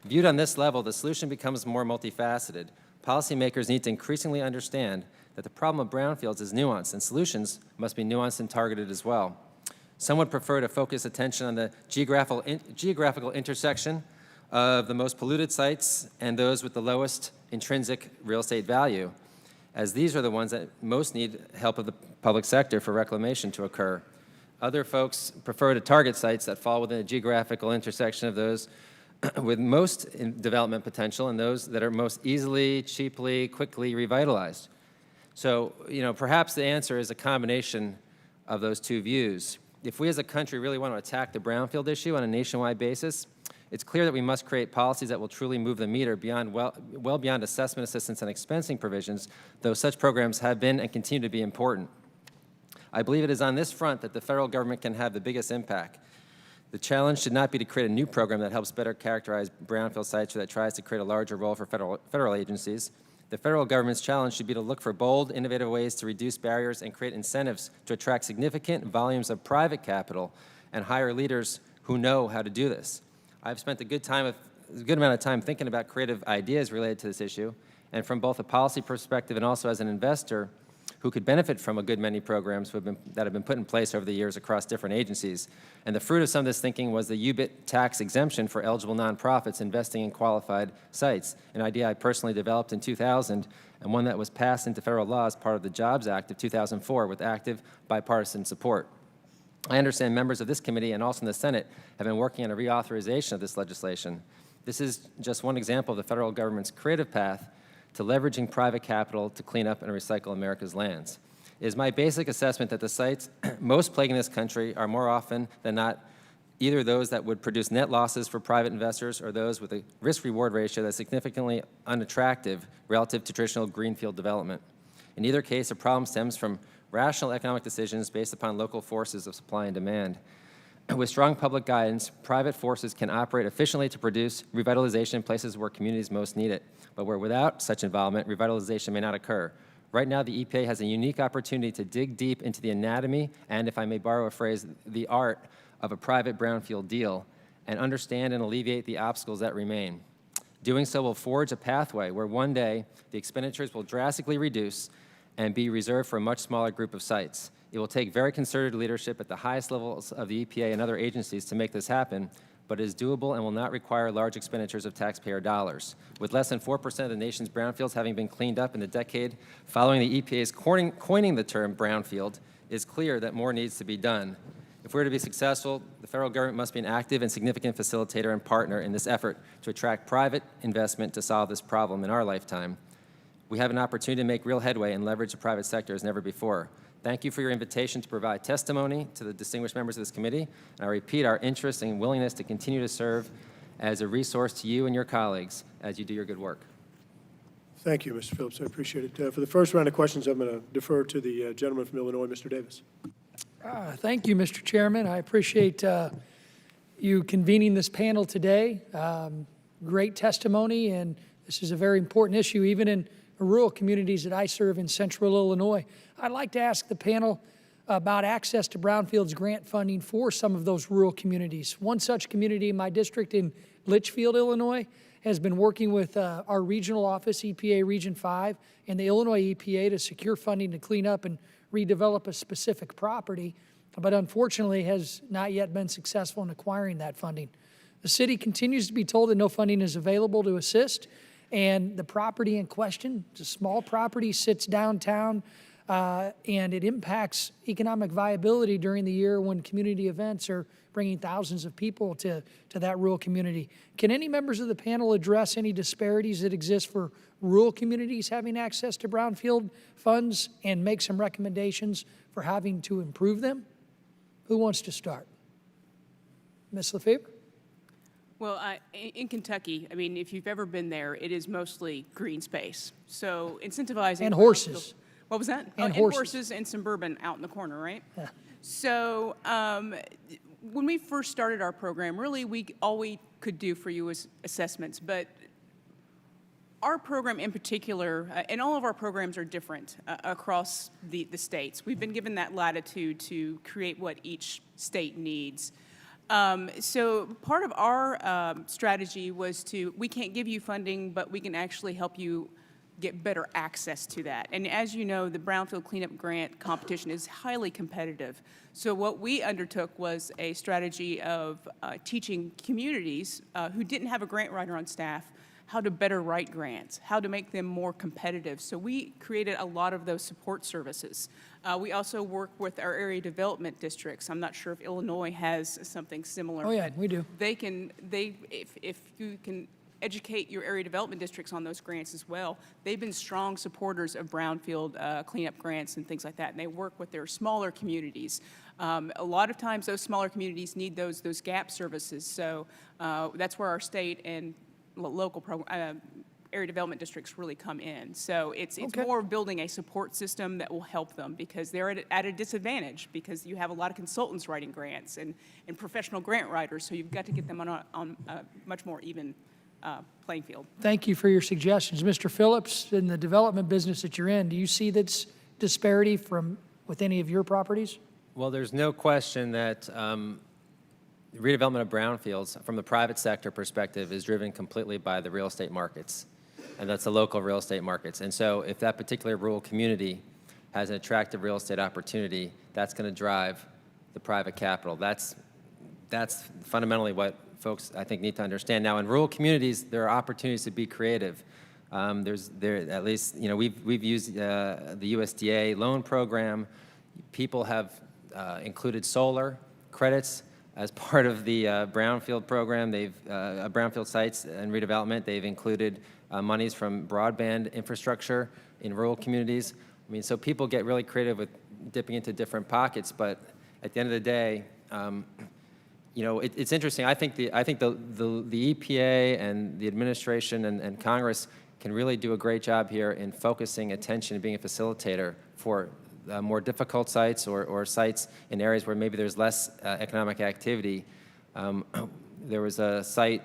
Viewed on this level, the solution becomes more multifaceted. Policymakers need to increasingly understand that the problem of brownfields is nuanced and solutions must be nuanced and targeted as well. Some would prefer to focus attention on the geographical intersection of the most polluted sites and those with the lowest intrinsic real estate value, as these are the ones that most need help of the public sector for reclamation to occur. Other folks prefer to target sites that fall within the geographical intersection of those with most development potential and those that are most easily, cheaply, quickly revitalized. So, perhaps the answer is a combination of those two views. If we as a country really want to attack the brownfield issue on a nationwide basis, it's clear that we must create policies that will truly move the meter beyond well beyond assessment assistance and expensing provisions, though such programs have been and continue to be important. I believe it is on this front that the federal government can have the biggest impact. The challenge should not be to create a new program that helps better characterize brownfield sites or that tries to create a larger role for federal agencies. The federal government's challenge should be to look for bold, innovative ways to reduce barriers and create incentives to attract significant volumes of private capital and hire leaders who know how to do this. I've spent a good amount of time thinking about creative ideas related to this issue, and from both a policy perspective and also as an investor who could benefit from a good many programs that have been put in place over the years across different agencies. And the fruit of some of this thinking was the UBIT tax exemption for eligible nonprofits investing in qualified sites, an idea I personally developed in 2000 and one that was passed into federal law as part of the Jobs Act of 2004 with active bipartisan support. I understand members of this committee and also in the Senate have been working on a reauthorization of this legislation. This is just one example of the federal government's creative path to leveraging private capital to clean up and recycle America's lands. It is my basic assessment that the sites most plaguing this country are more often than not either those that would produce net losses for private investors or those with a risk-reward ratio that's significantly unattractive relative to traditional greenfield development. In either case, a problem stems from rational economic decisions based upon local forces of supply and demand. With strong public guidance, private forces can operate efficiently to produce revitalization in places where communities most need it, but where without such involvement, revitalization may not occur. Right now, the EPA has a unique opportunity to dig deep into the anatomy and, if I may borrow a phrase, the art of a private brownfield deal and understand and alleviate the obstacles that remain. Doing so will forge a pathway where one day the expenditures will drastically reduce and be reserved for a much smaller group of sites. It will take very concerted leadership at the highest levels of the EPA and other agencies to make this happen, but it is doable and will not require large expenditures of taxpayer dollars. With less than 4% of the nation's brownfields having been cleaned up in the decade following the EPA's coining the term brownfield, it is clear that more needs to be done. If we're to be successful, the federal government must be an active and significant facilitator and partner in this effort to attract private investment to solve this problem in our lifetime. We have an opportunity to make real headway and leverage the private sector as never before. Thank you for your invitation to provide testimony to the distinguished members of this committee, and I repeat our interest and willingness to continue to serve as a resource to you and your colleagues as you do your good work. Thank you, Mr. Phillips. I appreciate it. For the first round of questions, I'm going to defer to the gentleman from Illinois, Mr. Davis. Thank you, Mr. Chairman. I appreciate you convening this panel today. Great testimony, and this is a very important issue, even in rural communities that I serve in central Illinois. I'd like to ask the panel about access to Brownfields grant funding for some of those rural communities. One such community in my district in Litchfield, Illinois, has been working with our regional office, EPA Region 5, and the Illinois EPA to secure funding to clean up and redevelop a specific property, but unfortunately has not yet been successful in acquiring that funding. The city continues to be told that no funding is available to assist, and the property in question, it's a small property, sits downtown, and it impacts economic viability during the year when community events are bringing thousands of people to that rural community. Can any members of the panel address any disparities that exist for rural communities having access to brownfield funds and make some recommendations for having to improve them? Who wants to start? Ms. Lefebvre? Well, in Kentucky, I mean, if you've ever been there, it is mostly green space. So incentivizing... And horses. What was that? And and horses and some bourbon out in the corner, right? Yeah. So when we first started our program, really all we could do for you was assessments. But our program in particular, and all of our programs are different across the states. We've been given that latitude to create what each state needs. So part of our strategy was we can't give you funding, but we can actually help you get better access to that. And as you know, the Brownfield Cleanup Grant competition is highly competitive. So what we undertook was a strategy of teaching communities who didn't have a grant writer on staff how to better write grants, how to make them more competitive. So we created a lot of those support services. We also work with our area development districts. I'm not sure if Illinois has something similar. Oh yeah, we do. If you can educate your area development districts on those grants as well. They've been strong supporters of brownfield cleanup grants and things like that, and they work with their smaller communities. A lot of times those smaller communities need those gap services, so that's where our state and local area development districts really come in. So it's more building a support system that will help them because they're at a disadvantage because you have a lot of consultants writing grants and professional grant writers, so you've got to get them on a much more even playing field. Thank you for your suggestions. Mr. Phillips, in the development business that you're in, do you see this disparity with any of your properties? Well, there's no question that redevelopment of brownfields from the private sector perspective is driven completely by the real estate markets, and that's the local real estate markets. And so if that particular rural community has an attractive real estate opportunity, that's going to drive the private capital. That's fundamentally what folks, I think, need to understand. Now, in rural communities, there are opportunities to be creative. At least, you know, we've used the USDA loan program. People have included solar credits as part of the brownfield program. Brownfield sites and redevelopment. They've included monies from broadband infrastructure in rural communities. I mean, so people get really creative with dipping into different pockets, but at the end of the day, you know, it's interesting. I think the EPA and the administration and Congress can really do a great job here in focusing attention and being a facilitator for more difficult sites or sites in areas where maybe there's less economic activity. There was a site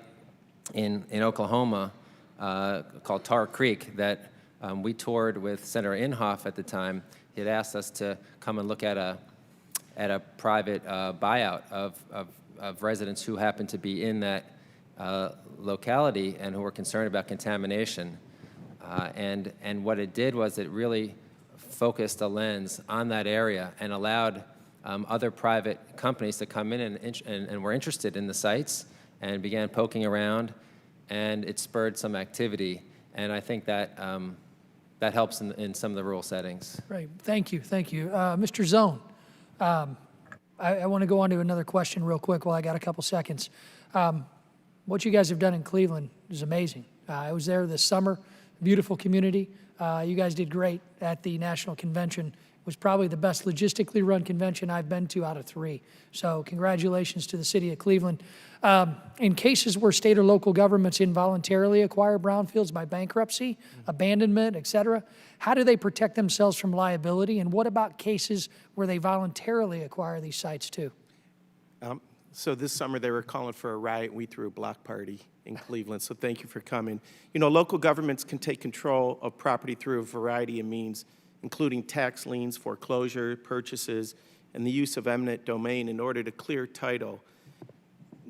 in Oklahoma called Tar Creek that we toured with Senator Inhofe at the time. He had asked us to come and look at a private buyout of residents who happened to be in that locality and who were concerned about contamination. And what it did was it really focused a lens on that area and allowed other private companies to come in and were interested in the sites and began poking around, and it spurred some activity. And I think that that helps in some of the rural settings. Great, thank you. Mr. Zone, I want to go on to another question real quick while I got a couple seconds. What you guys have done in Cleveland is amazing. I was there this summer, beautiful community. You guys did great at the national convention. It was probably the best logistically run convention I've been to out of 3. So congratulations to the city of Cleveland. In cases where state or local governments involuntarily acquire brownfields by bankruptcy, abandonment, et cetera, how do they protect themselves from liability? And what about cases where they voluntarily acquire these sites too? So this summer they were calling for a riot. We threw a block party in Cleveland, so thank you for coming. You know, local governments can take control of property through a variety of means, including tax liens, foreclosure, purchases, and the use of eminent domain in order to clear title.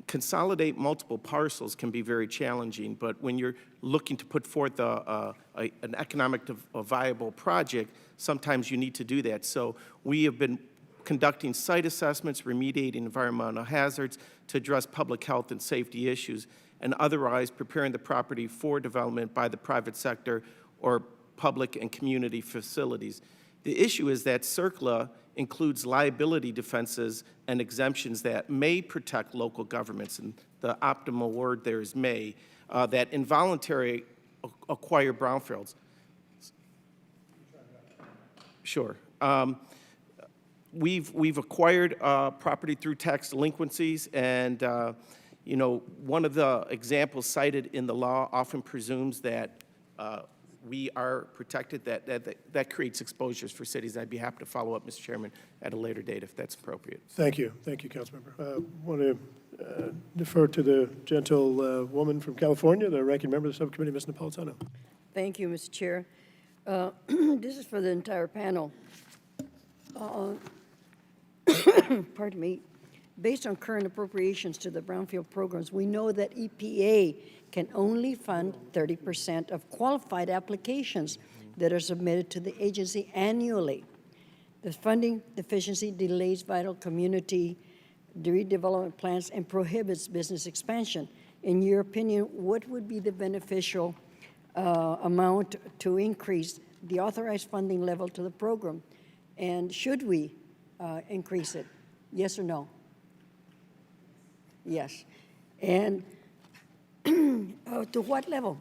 Consolidate multiple parcels can be very challenging, but when you're looking to put forth an economic viable project, sometimes you need to do that. So we have been conducting site assessments, remediating environmental hazards to address public health and safety issues, and otherwise preparing the property for development by the private sector or public and community facilities. The issue is that CERCLA includes liability defenses and exemptions that may protect local governments, and the optimal word there is may, that involuntary acquire brownfields. Sure. We've acquired property through tax delinquencies, and you know, one of the examples cited in the law often presumes that we are protected. That creates exposures for cities. I'd be happy to follow up, Mr. Chairman, at a later date if that's appropriate. Thank you, Councilmember. I want to defer to the gentlewoman from California, the ranking member of the subcommittee, Ms. Napolitano. Thank you, Mr. Chair. This is for the entire panel. Pardon me. Based on current appropriations to the brownfield programs, we know that EPA can only fund 30% of qualified applications that are submitted to the agency annually. The funding deficiency delays vital community redevelopment plans and prohibits business expansion. In your opinion, what would be the beneficial amount to increase the authorized funding level to the program? And should we increase it? Yes or no? Yes. And to what level?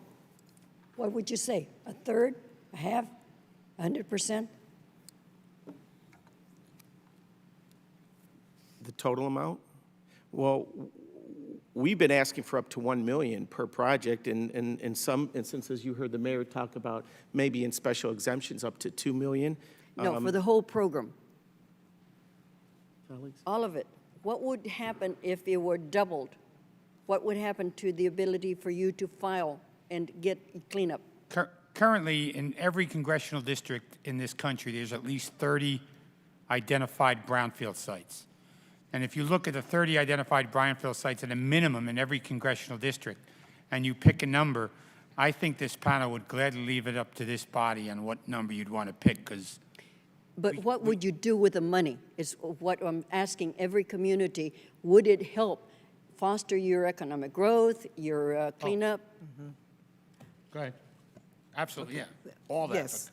What would you say? A third? A half? 100%? The total amount? Well, we've been asking for up to $1 million per project, and in some instances, you heard the mayor talk about maybe in special exemptions up to $2 million. No, for the whole program. All of it. What would happen if it were doubled? What would happen to the ability for you to file and get cleanup? Currently, in every congressional district in this country, there's at least 30 identified brownfield sites. And if you look at the 30 identified brownfield sites at a minimum in every congressional district, and you pick a number, I think this panel would gladly leave it up to this body on what number you'd want to pick, because But what would you do with the money is what I'm asking every community. Would it help foster your economic growth, your cleanup? Go ahead. Absolutely, yeah. All that. Yes,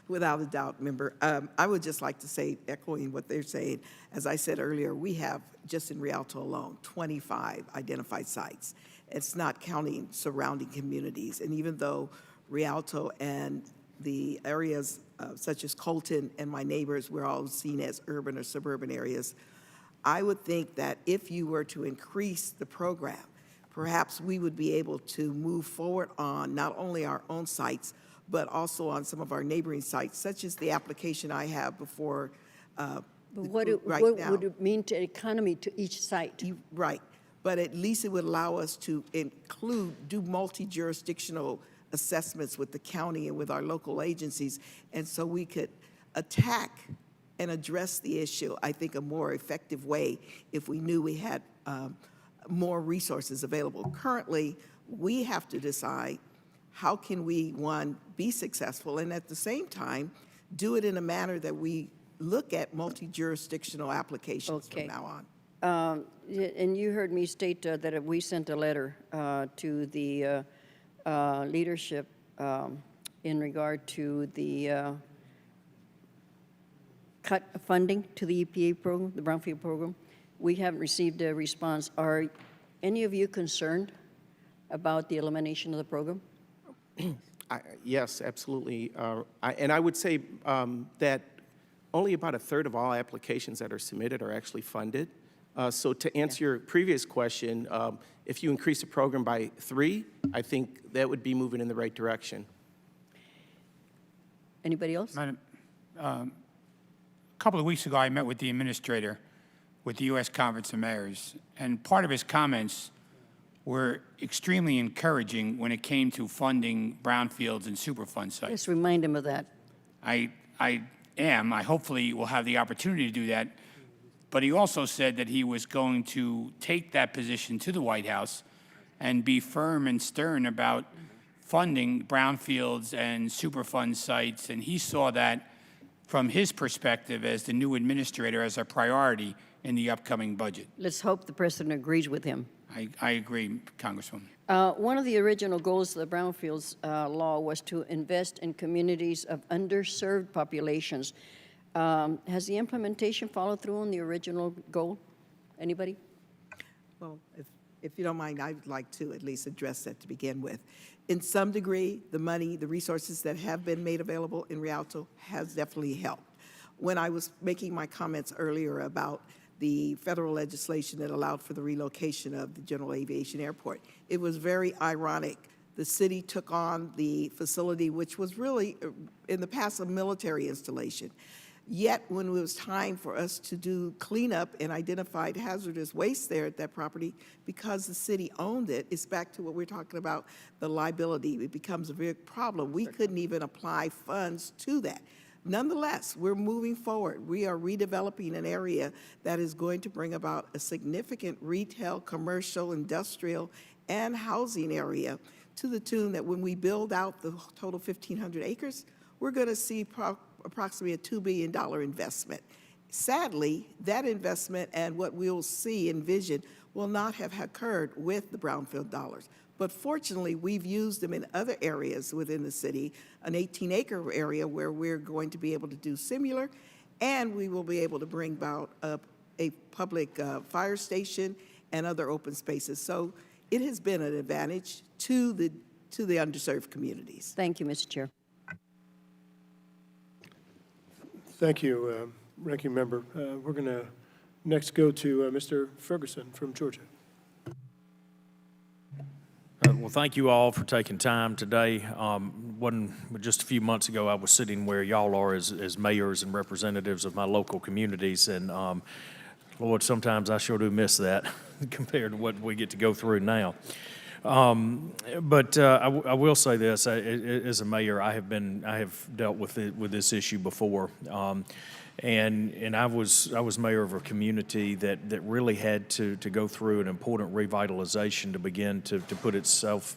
without a doubt, member. I would just like to say, echoing what they're saying, as I said earlier, we have just in Rialto alone 25 identified sites. It's not counting surrounding communities. And even though Rialto and the areas such as Colton and my neighbors, we're all seen as urban or suburban areas, I would think that if you were to increase the program, perhaps we would be able to move forward on not only our own sites, but also on some of our neighboring sites, such as the application I have before But the what, group right what now. would it mean to economy to each site? Right, but at least it would allow us to do multi-jurisdictional assessments with the county and with our local agencies, and so we could attack and address the issue, I think, a more effective way if we knew we had more resources available. Currently, we have to decide how can we, one, be successful, and at the same time, do it in a manner that we look at multi-jurisdictional applications Okay. from now on. And you heard me state that we sent a letter to the leadership in regard to the cut of funding to the EPA program, the Brownfield program. We haven't received a response. Are any of you concerned about the elimination of the program? Yes, absolutely. And I would say that only about a third of all applications that are submitted are actually funded. So to answer your previous question, if you increase the program by 3, I think that would be moving in the right direction. Anybody else? Madam, a couple of weeks ago, I met with the administrator with the U.S. Conference of Mayors, and part of his comments were extremely encouraging when it came to funding brownfields and Superfund sites. Let's remind him of that. I hopefully will have the opportunity to do that. But he also said that he was going to take that position to the White House and be firm and stern about funding brownfields and Superfund sites. And he saw that from his perspective as the new administrator as a priority in the upcoming budget. Let's hope the president agrees with him. I agree, Congresswoman. One of the original goals of the Brownfields law was to invest in communities of underserved populations. Has the implementation followed through on the original goal? Anybody? Well, if you don't mind, I would like to at least address that to begin with. In some degree, the money, the resources that have been made available in Rialto has definitely helped. When I was making my comments earlier about the federal legislation that allowed for the relocation of the General Aviation Airport, it was very ironic. The city took on the facility, which was really, in the past, a military installation. Yet, when it was time for us to do cleanup and identified hazardous waste there at that property, because the city owned it, it's back to what we're talking about, the liability. It becomes a big problem. We couldn't even apply funds to that. Nonetheless, we're moving forward. We are redeveloping an area that is going to bring about a significant retail, commercial, industrial, and housing area to the tune that when we build out the total 1,500 acres, we're going to see approximately a $2 billion investment. Sadly, that investment and what we'll see envision will not have occurred with the Brownfield dollars. But fortunately, we've used them in other areas within the city, an 18-acre area where we're going to be able to do similar, and we will be able to bring about a public fire station and other open spaces. So it has been an advantage to the underserved communities. Thank you, Mr. Chair. Thank you, Ranking Member. We're going to next go to Mr. Ferguson from Georgia. Well, thank you all for taking time today. Just a few months ago, I was sitting where y'all are as mayors and representatives of my local communities, and Lord, sometimes I sure do miss that compared to what we get to go through now. But I will say this: as a mayor, I have dealt with this issue before, and I was mayor of a community that really had to go through an important revitalization to begin to put itself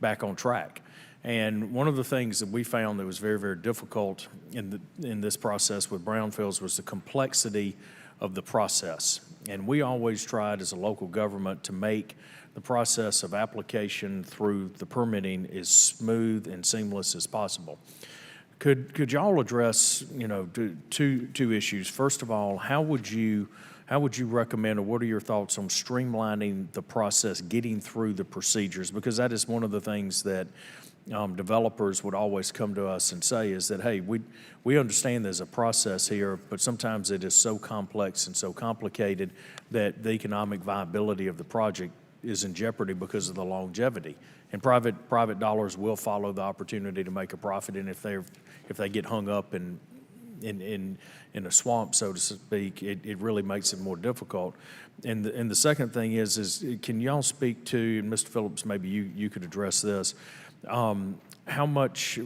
back on track. And one of the things that we found that was very, very difficult in this process with Brownfields was the complexity of the process. And we always tried as a local government to make the process of application through the permitting as smooth and seamless as possible. Could y'all address, two issues? First of all, how would you recommend, or what are your thoughts on streamlining the process, getting through the procedures? Because that is one of the things that developers would always come to us and say is that, hey, we understand there's a process here, but sometimes it is so complex and so complicated that the economic viability of the project is in jeopardy because of the longevity. And private dollars will follow the opportunity to make a profit, and if they get hung up in a swamp, so to speak, it really makes it more difficult. And the second thing is can y'all speak to, and Mr. Phillips, maybe you could address this, how much,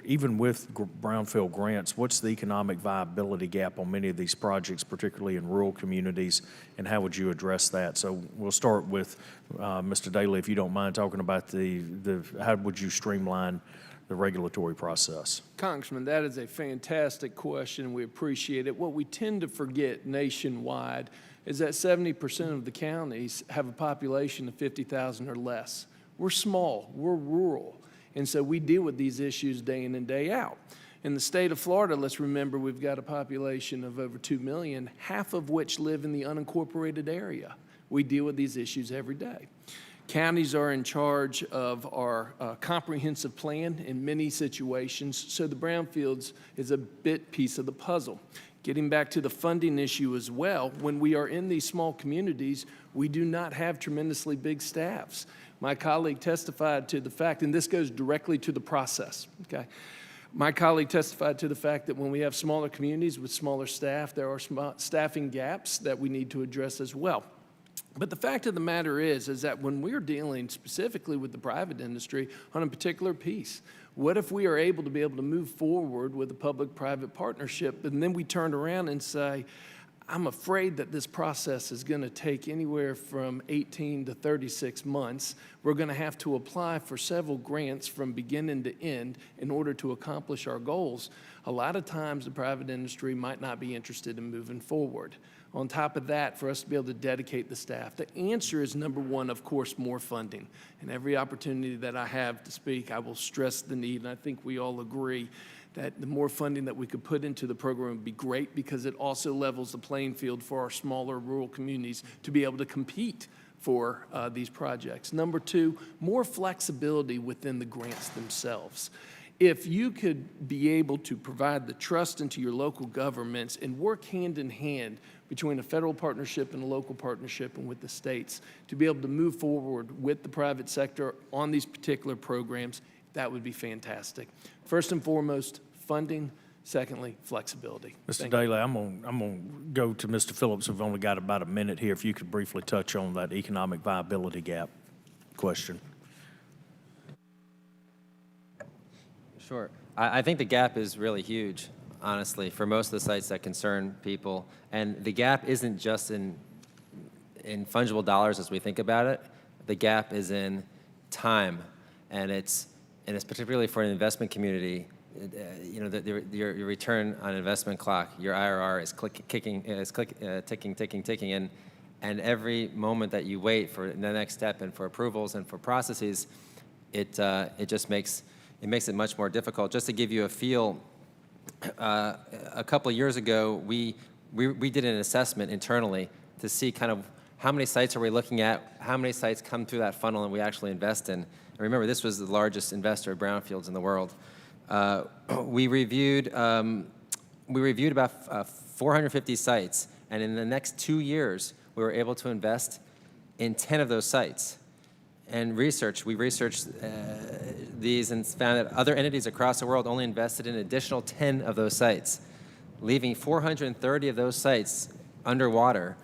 even with brownfield grants, what's the economic viability gap on many of these projects, particularly in rural communities, and how would you address that? So we'll start with Mr. Daly, if you don't mind talking about how would you streamline the regulatory process? Congressman, that is a fantastic question. We appreciate it. What we tend to forget nationwide is that 70% of the counties have a population of 50,000 or less. We're small, we're rural, and so we deal with these issues day in and day out. In the state of Florida, let's remember we've got a population of over 2 million, half of which live in the unincorporated area. We deal with these issues every day. Counties are in charge of our comprehensive plan in many situations, so the brownfields is a piece of the puzzle. Getting back to the funding issue as well, when we are in these small communities, we do not have tremendously big staffs. My colleague testified to the fact, and this goes directly to the process, okay? My colleague testified to the fact that when we have smaller communities with smaller staff, there are staffing gaps that we need to address as well. But the fact of the matter is that when we're dealing specifically with the private industry on a particular piece, what if we are able to move forward with a public-private partnership, and then we turn around and say, I'm afraid that this process is going to take anywhere from 18 to 36 months. We're going to have to apply for several grants from beginning to end in order to accomplish our goals. A lot of times the private industry might not be interested in moving forward. On top of that, for us to be able to dedicate the staff, the answer is, number one, of course, more funding. And every opportunity that I have to speak, I will stress the need, and I think we all agree that the more funding that we could put into the program would be great, because it also levels the playing field for our smaller rural communities to be able to compete for these projects. Number two, more flexibility within the grants themselves. If you could be able to provide the trust into your local governments and work hand in hand between a federal partnership and a local partnership and with the states to be able to move forward with the private sector on these particular programs, that would be fantastic. First and foremost, funding. Secondly, flexibility. Mr. Daly, I'm gonna go to Mr. Phillips. We've only got about a minute here. If you could briefly touch on that economic viability gap question. Sure. I think the gap is really huge, honestly, for most of the sites that concern people. And the gap isn't just in fungible dollars as we think about it. The gap is in time, and it's particularly for an investment community. Your return on investment clock, your IRR is ticking, and every moment that you wait for the next step and for approvals and for processes, it just makes it much more difficult. Just to give you a feel, a couple of years ago, we did an assessment internally to see kind of how many sites are we looking at, how many sites come through that funnel and we actually invest in. And remember, this was the largest investor of brownfields in the world. We reviewed about 450 sites, and in the next 2 years, we were able to invest in 10 of those sites. And we researched these and found that other entities across the world only invested in an additional 10 of those sites, leaving 430 of those sites underwater,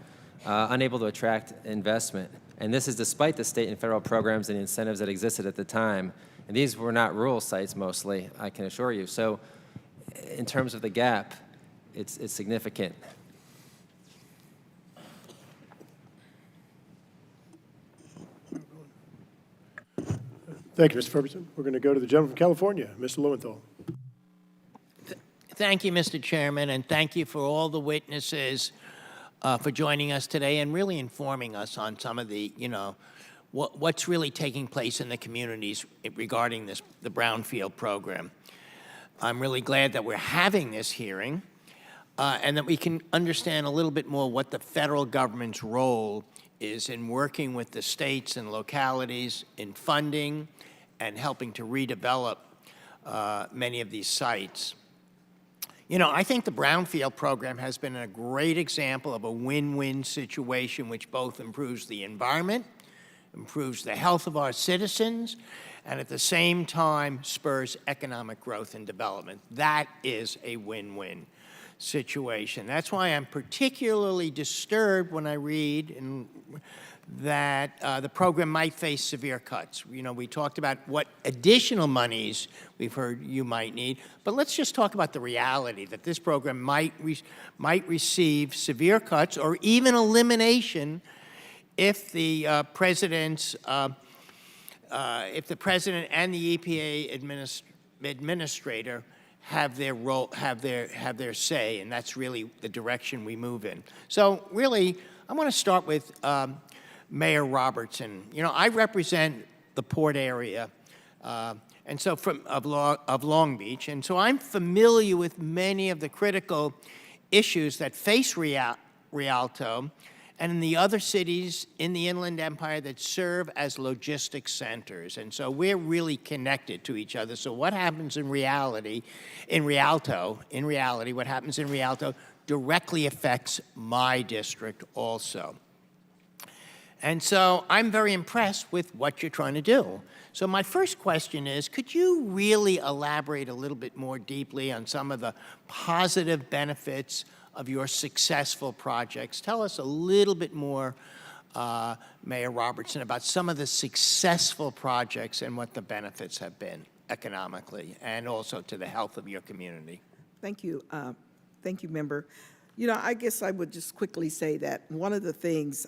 unable to attract investment. And this is despite the state and federal programs and incentives that existed at the time. And these were not rural sites mostly, I can assure you. So in terms of the gap, it's significant. Thank you, Mr. Ferguson. We're going to go to the gentleman from California, Mr. Lowenthal. Thank you, Mr. Chairman, and thank you for all the witnesses for joining us today and really informing us on some of the, what's really taking place in the communities regarding the Brownfield program. I'm really glad that we're having this hearing and that we can understand a little bit more what the federal government's role is in working with the states and localities in funding and helping to redevelop many of these sites. You know, I think the Brownfield program has been a great example of a win-win situation which both improves the environment, improves the health of our citizens, and at the same time spurs economic growth and development. That is a win-win situation. That's why I'm particularly disturbed when I read that the program might face severe cuts. You know, we talked about what additional monies we've heard you might need, but let's just talk about the reality that this program might receive severe cuts or even elimination if the president and the EPA administrator have their say, and that's really the direction we move in. So really, I want to start with Mayor Robertson. You know, I represent the port area, and so of Long Beach, and so I'm familiar with many of the critical issues that face Rialto and in the other cities in the Inland Empire that serve as logistics centers. And so we're really connected to each other. So what happens in Rialto, what happens in Rialto directly affects my district also. And so I'm very impressed with what you're trying to do. So my first question is, could you really elaborate a little bit more deeply on some of the positive benefits of your successful projects? Tell us a little bit more, Mayor Robertson, about some of the successful projects and what the benefits have been economically and also to the health of your community. Thank you. Thank you, Member. You know, I guess I would just quickly say that one of the things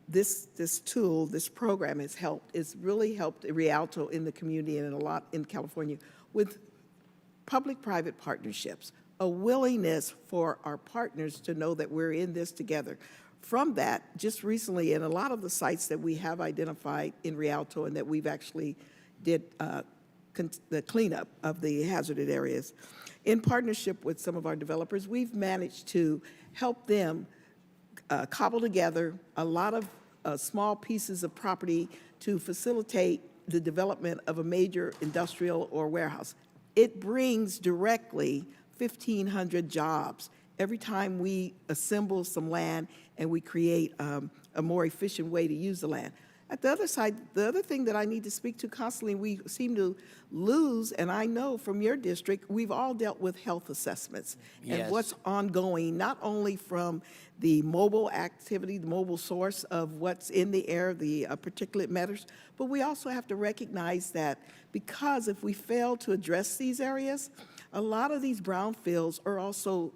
this tool, this program has really helped Rialto in the community and a lot in California with public-private partnerships, a willingness for our partners to know that we're in this together. From that, just recently, in a lot of the sites that we have identified in Rialto and that we've actually did the cleanup of the hazarded areas, in partnership with some of our developers, we've managed to help them cobble together a lot of small pieces of property to facilitate the development of a major industrial or warehouse. It brings directly 1,500 jobs every time we assemble some land and we create a more efficient way to use the land. At the other side, the other thing that I need to speak to constantly, we seem to lose, and I know from your district, we've all dealt with health assessments and what's ongoing, not only from the mobile activity, the mobile source of what's in the air, the particulate matters, but we also have to recognize that because if we fail to address these areas, a lot of these brownfields are also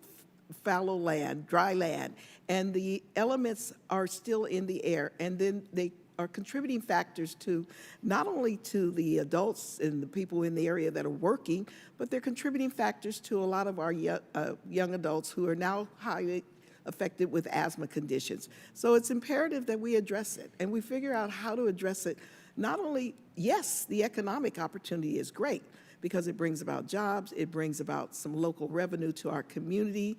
fallow land, dry land, and the elements are still in the air, and then they are contributing factors to not only to the adults and the people in the area that are working, but they're contributing factors to a lot of our young adults who are now highly affected with asthma conditions. So it's imperative that we address it and we figure out how to address it. Not only, yes, the economic opportunity is great because it brings about jobs, it brings about some local revenue to our community.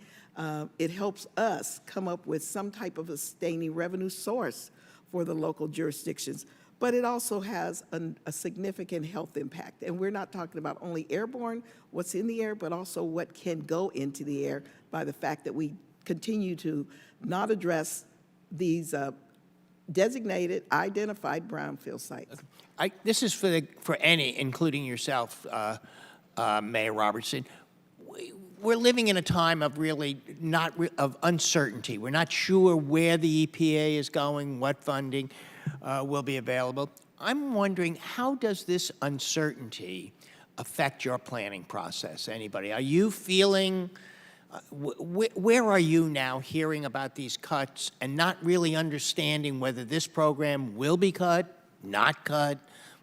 It helps us come up with some type of a sustaining revenue source for the local jurisdictions, but it also has a significant health impact. And we're not talking about only airborne, what's in the air, but also what can go into the air by the fact that we continue to not address these designated, identified brownfield sites. This is for any, including yourself, Mayor Robertson. We're living in a time of really of uncertainty. We're not sure where the EPA is going, what funding will be available. I'm wondering, how does this uncertainty affect your planning process? Anybody? Are you feeling, where are you now hearing about these cuts and not really understanding whether this program will be cut, not cut?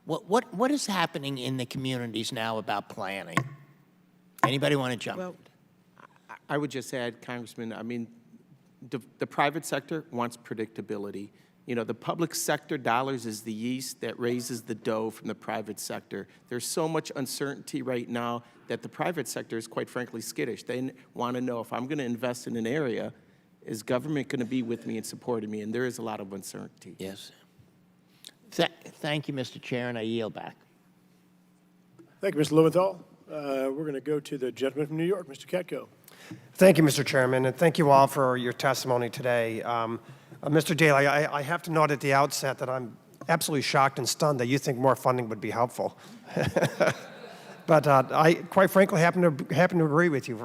What is happening in the communities now about planning? Anybody want to jump? Well, I would just add, Congressman, I mean, the private sector wants predictability. You know, the public sector dollars is the yeast that raises the dough from the private sector. There's so much uncertainty right now that the private sector is, quite frankly, skittish. They want to know, if I'm going to invest in an area, is government going to be with me and supporting me? And there is a lot of uncertainty. Yes. Thank you, Mr. Chair, and I yield back. Thank you, Mr. Lowenthal. We're going to go to the gentleman from New York, Mr. Katko. Thank you, Mr. Chairman, and thank you all for your testimony today. Mr. Daley, I have to note at the outset that I'm absolutely shocked and stunned that you think more funding would be helpful. But I, quite frankly, happen to agree with you.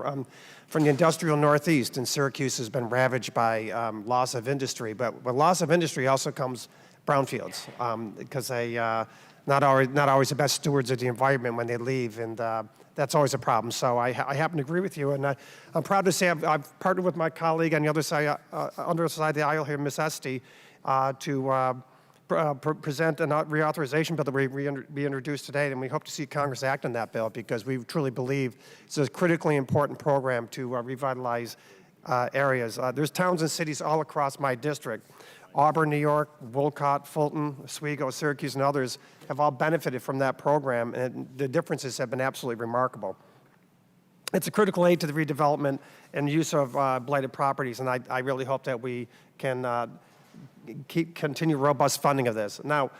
From the industrial Northeast, and Syracuse has been ravaged by loss of industry. But with loss of industry also comes brownfields, because they not always the best stewards of the environment when they leave, and that's always a problem. So I happen to agree with you, and I'm proud to say I've partnered with my colleague on the other side of the aisle here, Ms. Esty, to present a reauthorization bill that we introduced today, and we hope to see Congress act on that bill because we truly believe it's a critically important program to revitalize areas. There's towns and cities all across my district. Auburn, New York, Wolcott, Fulton, Oswego, Syracuse, and others have all benefited from that program, and the differences have been absolutely remarkable. It's a critical aid to the redevelopment and use of blighted properties, and I really hope that we can continue robust funding of this. Now,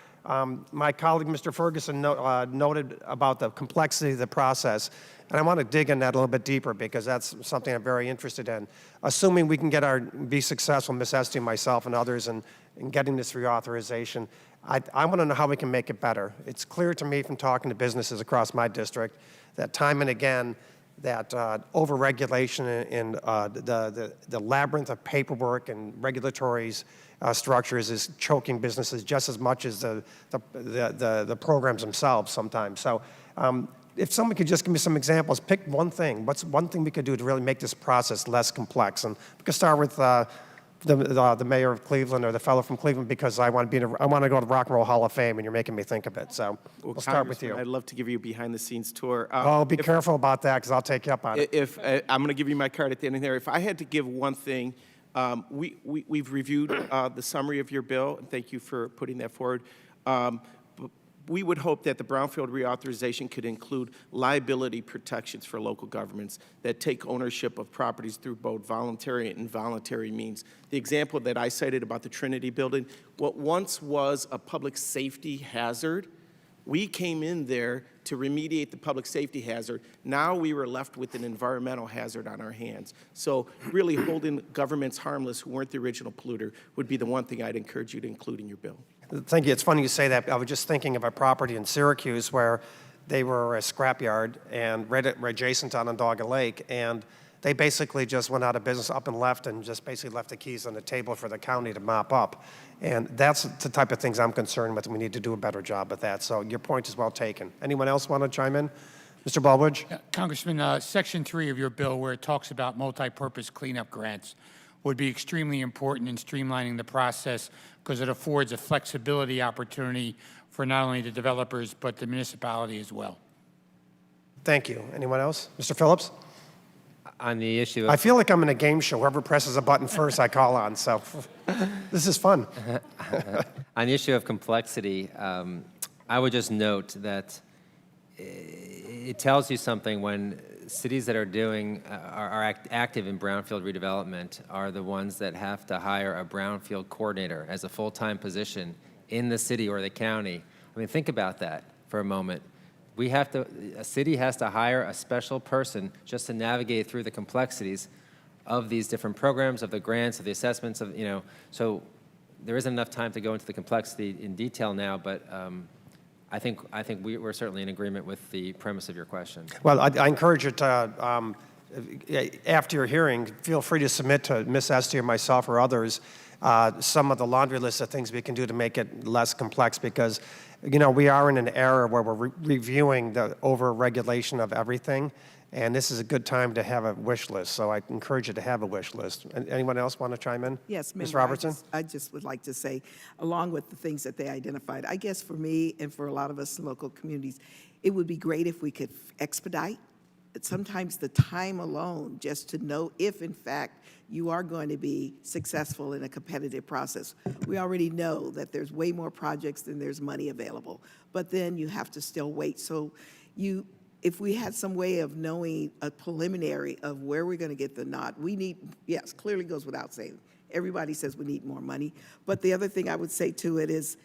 my colleague, Mr. Ferguson, noted about the complexity of the process, and I want to dig in that a little bit deeper because that's something I'm very interested in. Assuming we can be successful, Ms. Esty, myself, and others, in getting this reauthorization, I want to know how we can make it better. It's clear to me from talking to businesses across my district that time and again, that over-regulation and the labyrinth of paperwork and regulatory structures is choking businesses just as much as the programs themselves sometimes. So if someone could just give me some examples, pick one thing. What's one thing we could do to really make this process less complex? And we could start with the mayor of Cleveland or the fellow from Cleveland because I want to go to the Rock and Roll Hall of Fame, and you're making me think of it. So we'll start with you. I'd love to give you a behind-the-scenes tour. Be careful about that because I'll take you up on it. I'm going to give you my card at the end of there. If I had to give one thing, we've reviewed the summary of your bill, and thank you for putting that forward. We would hope that the Brownfield reauthorization could include liability protections for local governments that take ownership of properties through both voluntary and involuntary means. The example that I cited about the Trinity building, what once was a public safety hazard, we came in there to remediate the public safety hazard. Now we were left with an environmental hazard on our hands. So really holding governments harmless who weren't the original polluter would be the one thing I'd encourage you to include in your bill. Thank you. It's funny you say that. I was just thinking of a property in Syracuse where they were a scrapyard and right adjacent to Onondaga Lake, and they basically just went out of business, up and left, and just basically left the keys on the table for the county to mop up. And that's the type of things I'm concerned with. We need to do a better job with that. So your point is well taken. Anyone else want to chime in? Mr. Baldridge? Yeah, Congressman, Section 3 of your bill, where it talks about multi-purpose cleanup grants, would be extremely important in streamlining the process because it affords a flexibility opportunity for not only the developers but the municipality as well. Thank you. Anyone else? Mr. Phillips? On the issue I feel like I'm in a game show. Whoever presses a button first, I call on. So this is fun. on the issue of complexity, I would just note that it tells you something when cities that are active in brownfield redevelopment are the ones that have to hire a brownfield coordinator as a full-time position in the city or the county. I mean, think about that for a moment. A city has to hire a special person just to navigate through the complexities of these different programs, of the grants, of the assessments, so there isn't enough time to go into the complexity in detail now, but I think we're certainly in agreement with the premise of your question. Well, I encourage you to, after your hearing, feel free to submit to Ms. Esty or myself or others some of the laundry list of things we can do to make it less complex because, we are in an era where we're reviewing the over-regulation of everything, and this is a good time to have a wish list. So I encourage you to have a wish list. Anyone else want to chime in? Yes, Ms. Member, Robertson? I just would like to say, along with the things that they identified, I guess for me and for a lot of us in local communities, it would be great if we could expedite. Sometimes the time alone, just to know if, in fact, you are going to be successful in a competitive process. We already know that there's way more projects than there's money available, but then you have to still wait. So if we had some way of knowing a preliminary of where we're going to get the nod, yes, clearly goes without saying. Everybody says we need more money. But the other thing I would say to it is,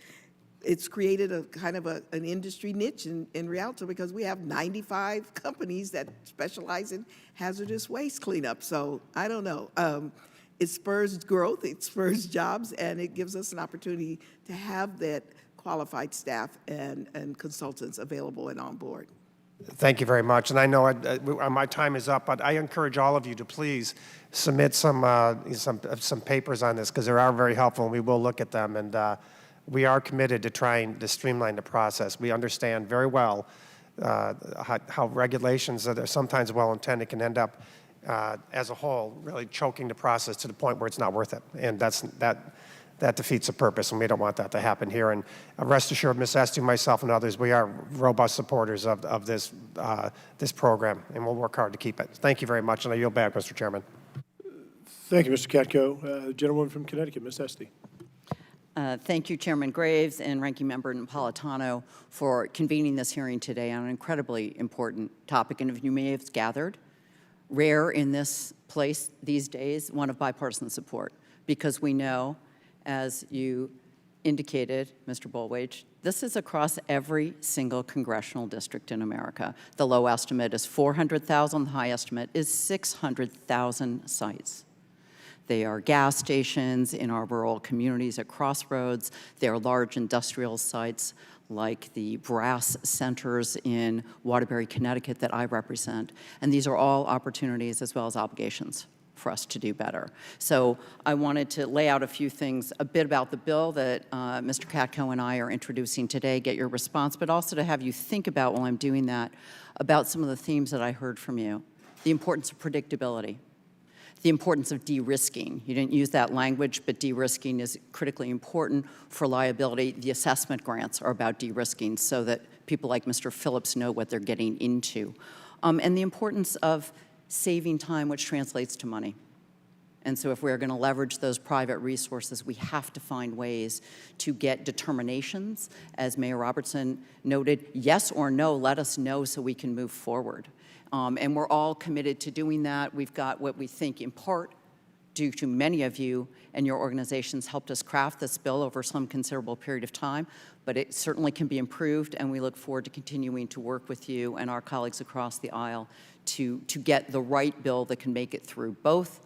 it's created a kind of an industry niche in Rialto because we have 95 companies that specialize in hazardous waste cleanup. So I don't know. It spurs growth, it spurs jobs, and it gives us an opportunity to have that qualified staff and consultants available and on board. Thank you very much. And I know my time is up, but I encourage all of you to please submit some papers on this because they are very helpful, and we will look at them. And we are committed to trying to streamline the process. We understand very well how regulations that are sometimes well-intended can end up, as a whole, really choking the process to the point where it's not worth it. And that defeats the purpose, and we don't want that to happen here. And rest assured, Ms. Esty, myself, and others, we are robust supporters of this program, and we'll work hard to keep it. Thank you very much, and I yield back, Mr. Chairman. Thank you, Mr. Katko. Gentlewoman from Connecticut, Ms. Esty. Thank you, Chairman Graves and Ranking Member Napolitano, for convening this hearing today on an incredibly important topic. And if you may have gathered, rare in this place these days, one of bipartisan support, because we know, as you indicated, Mr. Bolwage, this is across every single congressional district in America. The low estimate is 400,000, the high estimate is 600,000 sites. They are gas stations in our rural communities at crossroads. They are large industrial sites like the brass centers in Waterbury, Connecticut that I represent. And these are all opportunities as well as obligations for us to do better. So I wanted to lay out a few things, a bit about the bill that Mr. Katko and I are introducing today, get your response, but also to have you think about, while I'm doing that, about some of the themes that I heard from you. The importance of predictability. The importance of de-risking. You didn't use that language, but de-risking is critically important for liability. The assessment grants are about de-risking so that people like Mr. Phillips know what they're getting into. And the importance of saving time, which translates to money. And so if we're going to leverage those private resources, we have to find ways to get determinations. As Mayor Robertson noted, yes or no, let us know so we can move forward. And we're all committed to doing that. We've got what we think, in part, due to many of you and your organizations helped us craft this bill over some considerable period of time, but it certainly can be improved, and we look forward to continuing to work with you and our colleagues across the aisle to get the right bill that can make it through both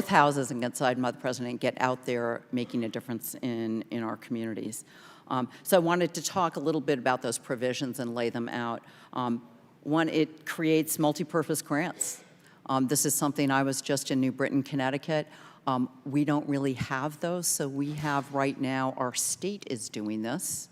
houses and get signed by the president and get out there making a difference in our communities. So I wanted to talk a little bit about those provisions and lay them out. One, it creates multi-purpose grants. This is something I was just in New Britain, Connecticut. We don't really have those, so we have right now, our state is doing this.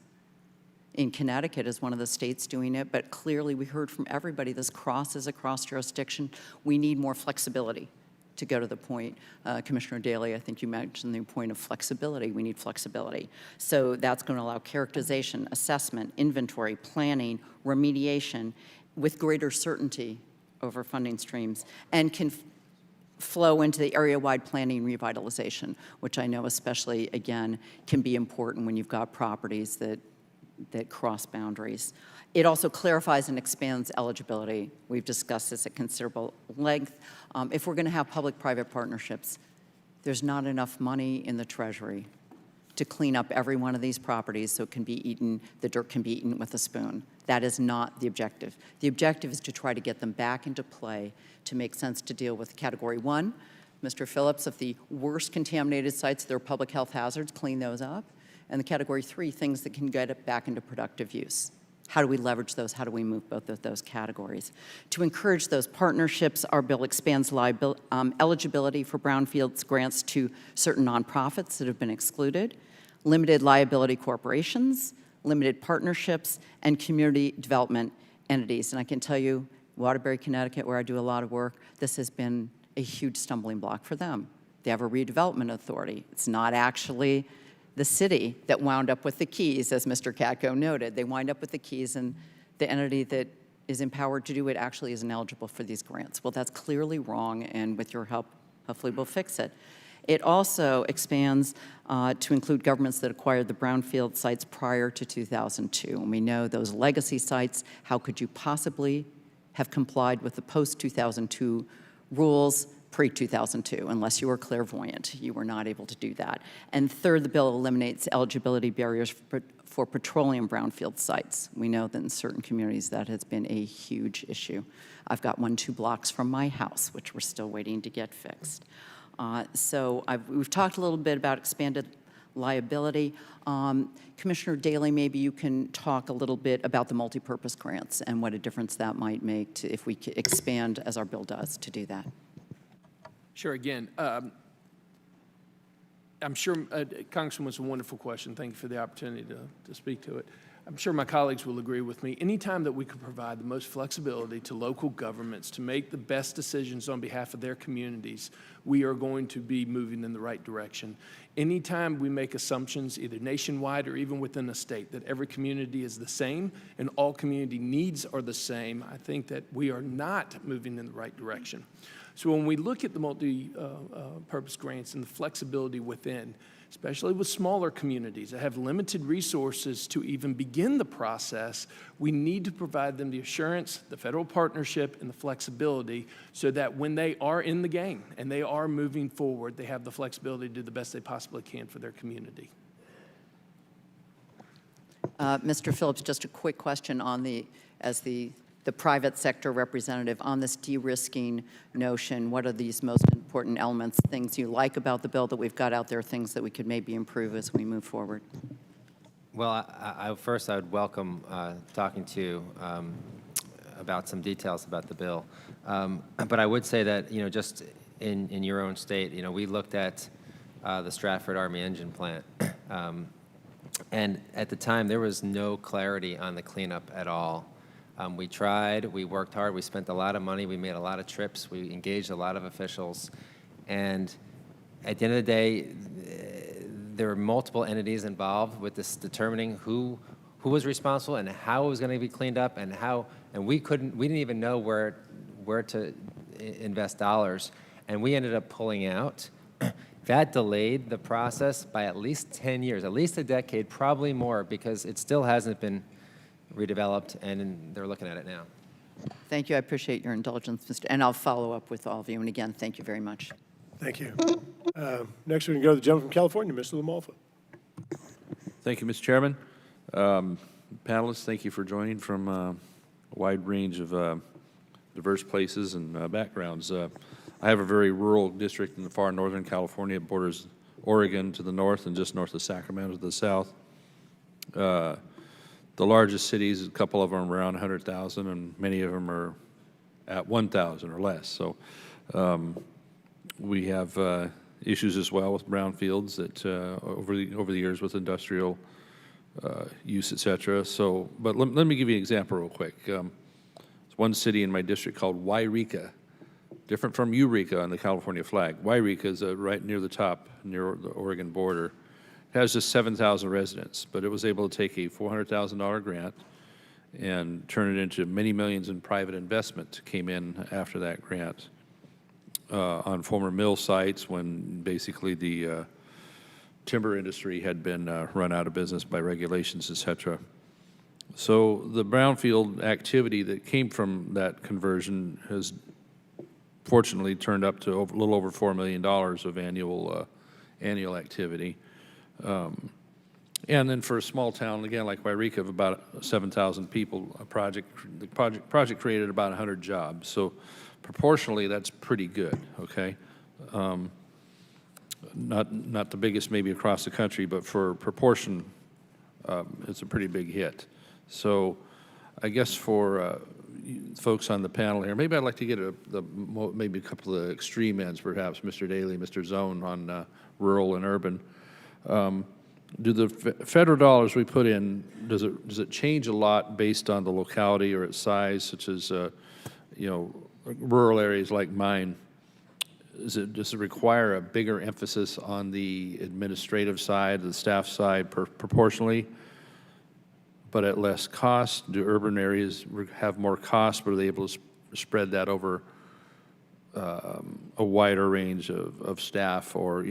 In Connecticut is one of the states doing it, but clearly we heard from everybody this crosses across jurisdiction. We need more flexibility. To go to the point, Commissioner Daley, I think you mentioned the point of flexibility. We need flexibility. So that's going to allow characterization, assessment, inventory, planning, remediation with greater certainty over funding streams, and can flow into the area-wide planning revitalization, which I know especially, again, can be important when you've got properties that cross boundaries. It also clarifies and expands eligibility. We've discussed this at considerable length. If we're going to have public-private partnerships, there's not enough money in the Treasury to clean up every one of these properties so it can be eaten, the dirt can be eaten with a spoon. That is not the objective. The objective is to try to get them back into play to make sense to deal with Category 1. Mr. Phillips, of the worst contaminated sites, there are public health hazards, clean those up. And the Category 3, things that can get it back into productive use. How do we leverage those? How do we move both of those categories? To encourage those partnerships, our bill expands eligibility for Brownfields grants to certain nonprofits that have been excluded, limited liability corporations, limited partnerships, and community development entities. And I can tell you, Waterbury, Connecticut, where I do a lot of work, this has been a huge stumbling block for them. They have a redevelopment authority. It's not actually the city that wound up with the keys, as Mr. Katko noted. They wind up with the keys, and the entity that is empowered to do it actually isn't eligible for these grants. Well, that's clearly wrong, and with your help, hopefully we'll fix it. It also expands to include governments that acquired the brownfield sites prior to 2002. And we know those legacy sites, how could you possibly have complied with the post-2002 rules? pre-2002. Unless you were clairvoyant, you were not able to do that. And third, the bill eliminates eligibility barriers for petroleum brownfield sites. We know that in certain communities that has been a huge issue. I've got 1-2 blocks from my house, which we're still waiting to get fixed. We've talked a little bit about expanded liability. Commissioner Daley, maybe you can talk a little bit about the multipurpose grants and what a difference that might make if we could expand, as our bill does, to do that. Sure. Again, I'm sure, Congressman, was a wonderful question. Thank you for the opportunity to speak to it. I'm sure my colleagues will agree with me. Anytime that we can provide the most flexibility to local governments to make the best decisions on behalf of their communities, we are going to be moving in the right direction. Anytime we make assumptions, either nationwide or even within a state, that every community is the same and all community needs are the same, I think that we are not moving in the right direction. So when we look at the multi-purpose grants and the flexibility within, especially with smaller communities that have limited resources to even begin the process, we need to provide them the assurance, the federal partnership, and the flexibility so that when they are in the game and they are moving forward, they have the flexibility to do the best they possibly can for their community. Mr. Phillips, just a quick question on as the private sector representative on this de-risking notion. What are these most important elements, things you like about the bill that we've got out there, things that we could maybe improve as we move forward? Well, first I would welcome talking to you about some details about the bill. But I would say that, just in your own state, we looked at the Stratford Army Engine Plant. And at the time, there was no clarity on the cleanup at all. We tried, we worked hard, we spent a lot of money, we made a lot of trips, we engaged a lot of officials, and at the end of the day, there were multiple entities involved with this determining who was responsible and how it was going to be cleaned up and we didn't even know where to invest dollars, and we ended up pulling out. That delayed the process by at least 10 years, at least a decade, probably more, because it still hasn't been redeveloped, and they're looking at it now. Thank you. I appreciate your indulgence, and I'll follow up with all of you. And again, thank you very much. Thank you. Next, we can go to the gentleman from California, Mr. Lamalfa. Thank you, Mr. Chairman. Panelists, thank you for joining from a wide range of diverse places and backgrounds. I have a very rural district in the far northern California. It borders Oregon to the north and just north of Sacramento to the south. The largest cities, a couple of them are around 100,000, and many of them are at 1,000 or less. So we have issues as well with brownfields that over the years with industrial use, et cetera. So, but let me give you an example real quick. There's one city in my district called Yreka, different from Eureka on the California flag. Yreka is right near the top, near the Oregon border. It has just 7,000 residents, but it was able to take a $400,000 grant and turn it into many millions in private investment came in after that grant on former mill sites when basically the timber industry had been run out of business by regulations, et cetera. So the brownfield activity that came from that conversion has fortunately turned up to a little over $4 million of annual activity. And then for a small town, again, like Yreka, of about 7,000 people, the project created about 100 jobs. So proportionally, that's pretty good, okay? Not the biggest maybe across the country, but for proportion, it's a pretty big hit. So I guess for folks on the panel here, maybe I'd like to get maybe a couple of extreme ends, perhaps, Mr. Daley, Mr. Zone on rural and urban. Do the federal dollars we put in, does it change a lot based on the locality or its size, such as rural areas like mine? Does it require a bigger emphasis on the administrative side, the staff side, proportionally, but at less cost? Do urban areas have more cost, but are they able to spread that over a wider range of staff or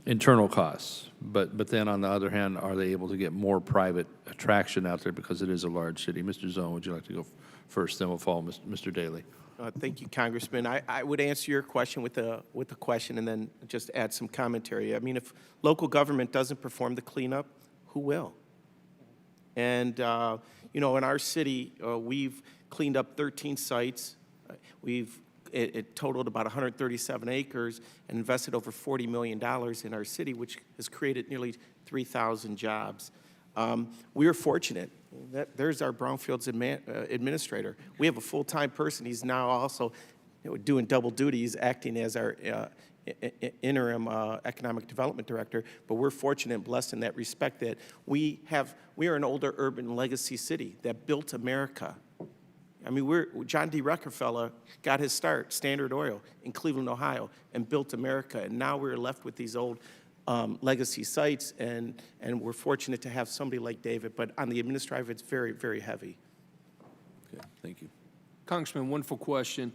internal costs? But then on the other hand, are they able to get more private attraction out there because it is a large city? Mr. Zone, would you like to go first? Then we'll follow Mr. Daley. Thank you, Congressman. I would answer your question with a question and then just add some commentary. I mean, if local government doesn't perform the cleanup, who will? And, you know, in our city, we've cleaned up 13 sites. It totaled about 137 acres and invested over $40 million in our city, which has created nearly 3,000 jobs. We are fortunate. There's our Brownfields administrator. We have a full-time person. He's now also doing double duty. He's acting as our interim economic development director. But we're fortunate and blessed in that respect that we are an older urban legacy city that built America. I mean, John D. Rockefeller got his start, Standard Oil, in Cleveland, Ohio, and built America. And now we're left with these old legacy sites, and we're fortunate to have somebody like David. But on the administrative, it's very, very heavy. Okay, thank you. Congressman, wonderful question.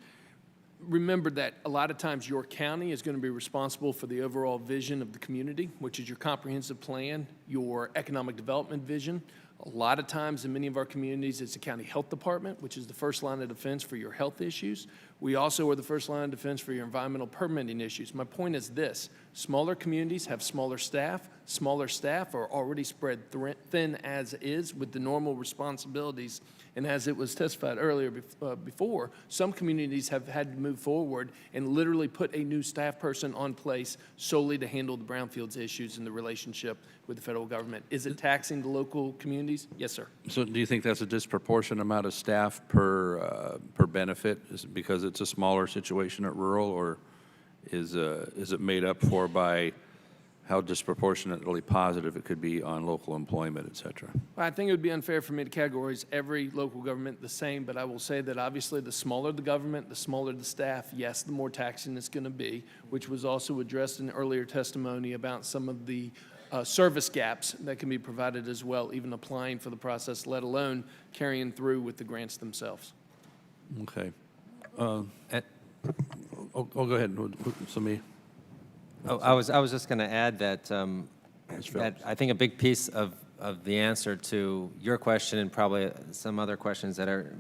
Remember that a lot of times your county is going to be responsible for the overall vision of the community, which is your comprehensive plan, your economic development vision. A lot of times in many of our communities, it's the county health department, which is the first line of defense for your health issues. We also are the first line of defense for your environmental permitting issues. My point is this: smaller communities have smaller staff. Smaller staff are already spread thin as is with the normal responsibilities. And as it was testified earlier before, some communities have had to move forward and literally put a new staff person on place solely to handle the Brownfields issues and the relationship with the federal government. Is it taxing the local communities? Yes, sir. So do you think that's a disproportionate amount of staff per benefit? Is it because it's a smaller situation at rural, or is it made up for by how disproportionately positive it could be on local employment, et cetera? I think it would be unfair for me to categorize every local government the same, but I will say that obviously the smaller the government, the smaller the staff, yes, the more taxing it's going to be, which was also addressed in earlier testimony about some of the service gaps that can be provided as well, even applying for the process, let alone carrying through with the grants themselves. Okay. Go ahead. Somebody. Oh, I was just going to add that, that I think a big piece of the answer to your question and probably some other questions that are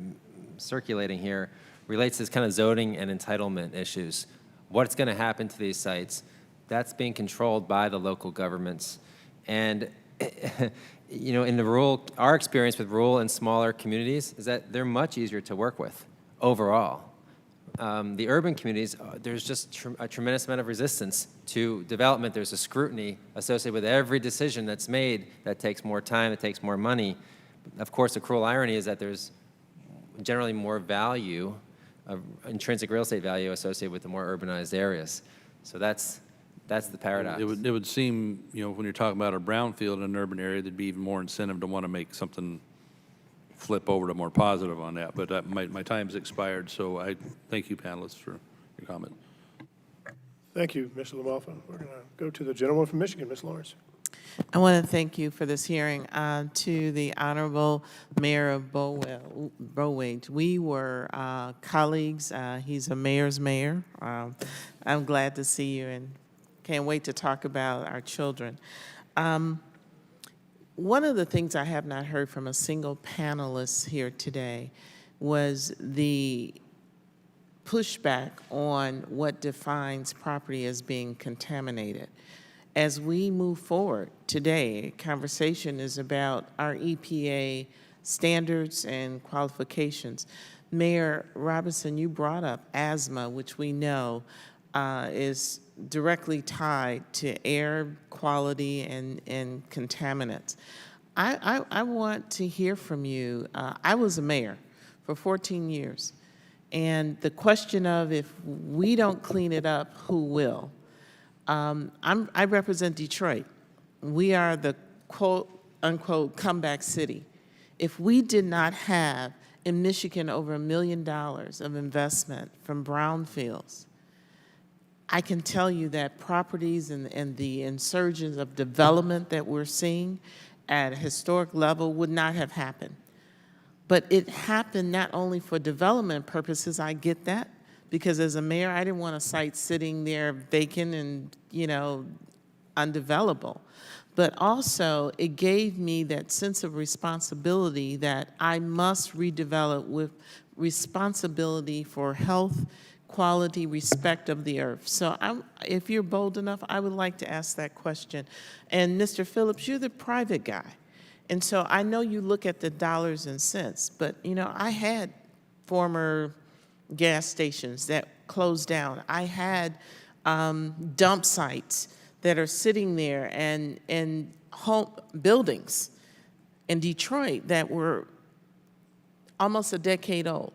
circulating here relates to this kind of zoning and entitlement issues. What's going to happen to these sites? That's being controlled by the local governments. And, you know, in the rural, our experience with rural and smaller communities is that they're much easier to work with overall. The urban communities, there's just a tremendous amount of resistance to development. There's a scrutiny associated with every decision that's made that takes more time, it takes more money. Of course, the cruel irony is that there's generally more value, intrinsic real estate value associated with the more urbanized areas. So that's the paradox. It would seem, you know, when you're talking about a brownfield in an urban area, there'd be even more incentive to want to make something flip over to more positive on that, but my time's expired, so I thank you, panelists, for your comment. Thank you, Mr. LaMalfa. We're going to go to the gentleman from Michigan, Ms. Lawrence. I want to thank you for this hearing. To the Honorable Mayor of Bowage, we were colleagues. He's a mayor's mayor. I'm glad to see you and can't wait to talk about our children. One of the things I have not heard from a single panelist here today was the pushback on what defines property as being contaminated. As we move forward today, conversation is about our EPA standards and qualifications. Mayor Robinson, you brought up asthma, which we know is directly tied to air quality and contaminants. I want to hear from you. I was a mayor for 14 years, and the question of if we don't clean it up, who will? I represent Detroit. We are the quote-unquote comeback city. If we did not have in Michigan over $1 million of investment from Brownfields, I can tell you that properties and the insurgence of development that we're seeing at a historic level would not have happened. But it happened not only for development purposes, I get that, because as a mayor, I didn't want a site sitting there vacant and, you know, undevelopable. but also it gave me that sense of responsibility that I must redevelop with responsibility for health, quality, respect of the earth. So if you're bold enough, I would like to ask that question. And Mr. Phillips, you're the private guy. And so I know you look at the dollars and cents, but you know, I had former gas stations that closed down. I had dump sites that are sitting there and home buildings in Detroit that were almost a decade old.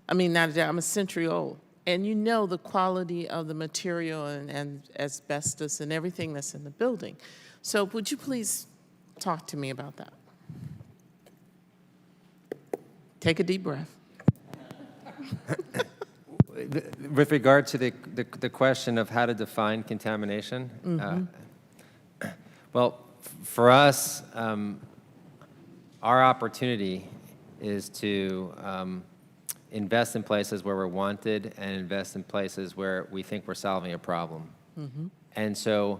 I mean, I'm a century old. And you know the quality of the material and asbestos and everything that's in the building. So would you please talk to me about that? Take a deep breath. With regard to the question of how to define contamination, well, for us, our opportunity is to invest in places where we're wanted and invest in places where we think we're solving a problem. And so,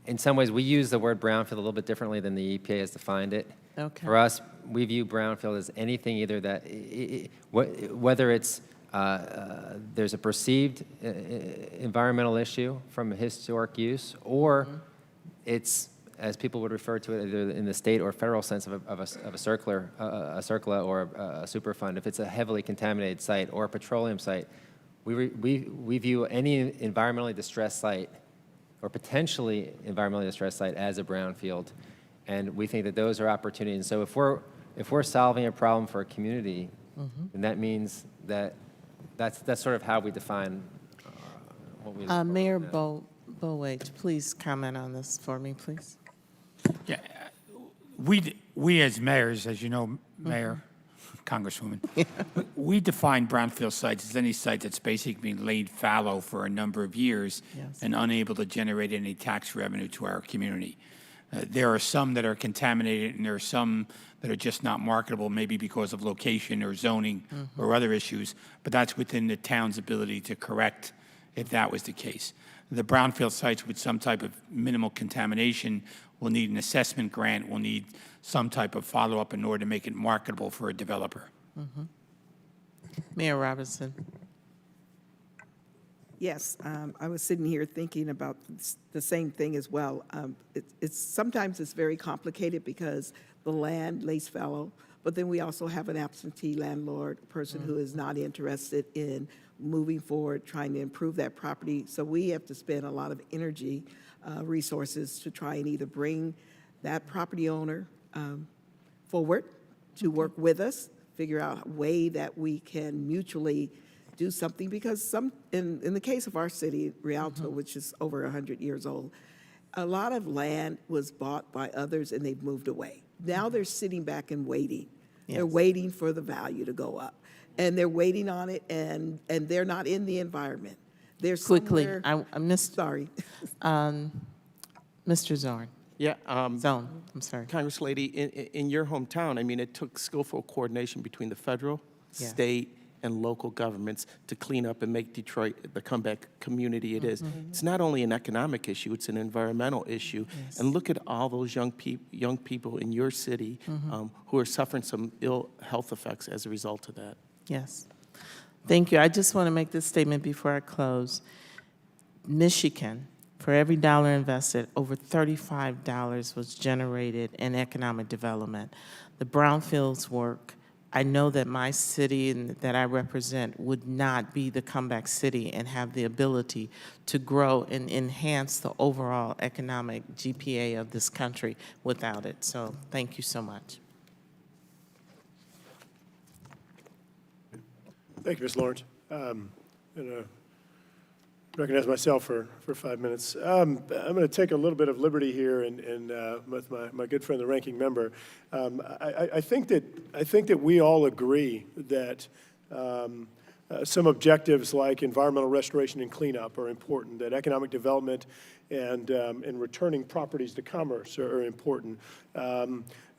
in some ways, we use the word brownfield a little bit differently than the EPA has defined it. Okay. For us, we view brownfield as anything either that, whether it's there's a perceived environmental issue from a historic use, or it's, as people would refer to it, either in the state or federal sense of a CERCLA or a Superfund. If it's a heavily contaminated site or a petroleum site, we view any environmentally distressed site or potentially environmentally distressed site as a brownfield, and we think that those are opportunities. And so if we're solving a problem for a community, then that means that that's sort of how we define what we. Mayor Bowage, please comment on this for me, please. Yeah, we as mayors, as you know, Mayor, Congresswoman, we define brownfield sites as any site that's basically been laid fallow for a number of years and unable to generate any tax revenue to our community. There are some that are contaminated, and there are some that are just not marketable, maybe because of location or zoning or other issues, but that's within the town's ability to correct if that was the case. The brownfield sites with some type of minimal contamination will need an assessment grant, will need some type of follow-up in order to make it marketable for a developer. Mayor Robinson. Yes, I was sitting here thinking about the same thing as well. Sometimes it's very complicated because the land lays fallow, but then we also have an absentee landlord, a person who is not interested in moving forward, trying to improve that property. So we have to spend a lot of energy, resources to try and either bring that property owner forward to work with us, figure out a way that we can mutually do something, because in the case of our city, Rialto, which is over 100 years old, a lot of land was bought by others and they've moved away. Now they're sitting back and waiting. They're waiting for the value to go up. And they're waiting on it, and they're not in the environment. They're Quickly, somewhere. I missed. Sorry. Mr. Zorn. Yeah. Zone, I'm sorry. Congress lady, in your hometown, I mean, it took skillful coordination between the federal, state, and local governments to clean up and make Detroit the comeback community it is. It's not only an economic issue, it's an environmental issue. And look at all those young people in your city who are suffering some ill health effects as a result of that. Yes. Thank you. I just want to make this statement before I close. Michigan, for every dollar invested, over $35 was generated in economic development. The brownfields work. I know that my city that I represent would not be the comeback city and have the ability to grow and enhance the overall economic GPA of this country without it. So thank you so much. Thank you, Ms. Lawrence. I'm going to recognize myself for 5 minutes. I'm going to take a little bit of liberty here and with my good friend, the ranking member. I think that we all agree that some objectives like environmental restoration and cleanup are important, that economic development and returning properties to commerce are important,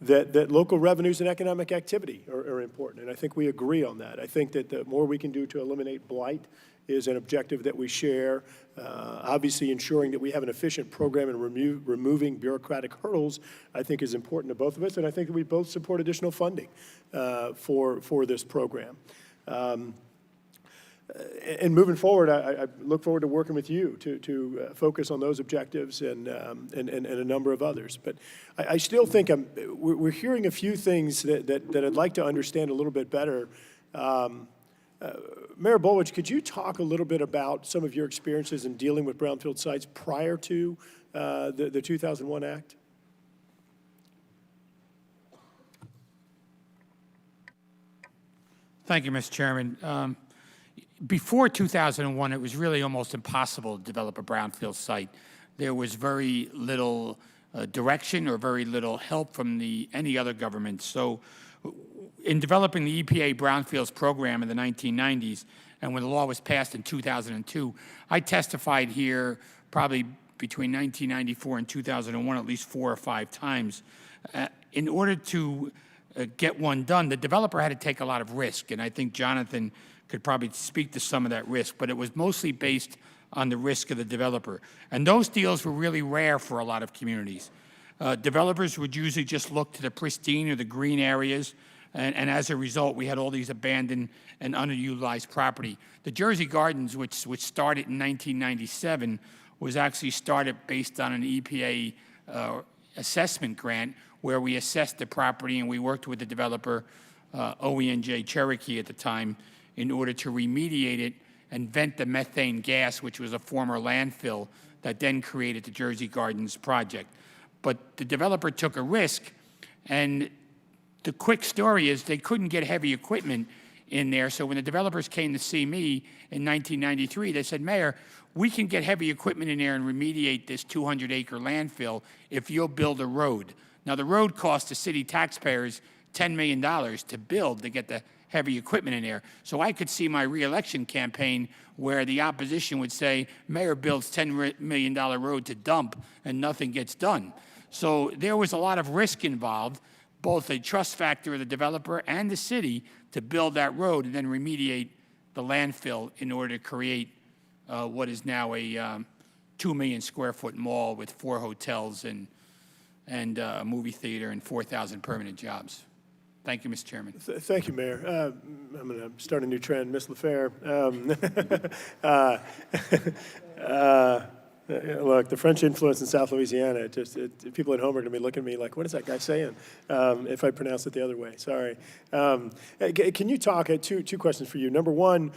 that local revenues and economic activity are important, and I think we agree on that. I think that the more we can do to eliminate blight is an objective that we share. Obviously, ensuring that we have an efficient program and removing bureaucratic hurdles, I think, is important to both of us, and I think that we both support additional funding for this program. And moving forward, I look forward to working with you to focus on those objectives and a number of others. But I still think we're hearing a few things that I'd like to understand a little bit better. Mayor Bolwich, could you talk a little bit about some of your experiences in dealing with brownfield sites prior to the 2001 Act? Thank you, Mr. Chairman. Before 2001, it was really almost impossible to develop a brownfield site. There was very little direction or very little help from any other government. So in developing the EPA Brownfields program in the 1990s, and when the law was passed in 2002, I testified here probably between 1994 and 2001 at least 4 or 5 times. In order to get one done, the developer had to take a lot of risk, and I think Jonathan could probably speak to some of that risk, but it was mostly based on the risk of the developer. And those deals were really rare for a lot of communities. Developers would usually just look to the pristine or the green areas, and as a result, we had all these abandoned and underutilized property. The Jersey Gardens, which started in 1997, was actually started based on an EPA assessment grant where we assessed the property and we worked with the developer, OENJ Cherokee at the time, in order to remediate it and vent the methane gas, which was a former landfill that then created the Jersey Gardens project. But the developer took a risk, and the quick story is they couldn't get heavy equipment in there, so when the developers came to see me in 1993, they said, Mayor, we can get heavy equipment in there and remediate this 200-acre landfill if you'll build a road. Now, the road cost the city taxpayers $10 million to build to get the heavy equipment in there. So I could see my reelection campaign where the opposition would say, Mayor builds $10 million road to dump and nothing gets done. So there was a lot of risk involved, both a trust factor of the developer and the city to build that road and then remediate the landfill in order to create what is now a 2 million square foot mall with 4 hotels and a movie theater and 4,000 permanent jobs. Thank you, Mr. Chairman. Thank you, Mayor. I'm going to start a new trend. Ms. LaFair. Look, the French influence in South Louisiana, people at home are going to be looking at me like, what is that guy saying? If I pronounce it the other way, sorry. Can you talk, two questions for you. Number one,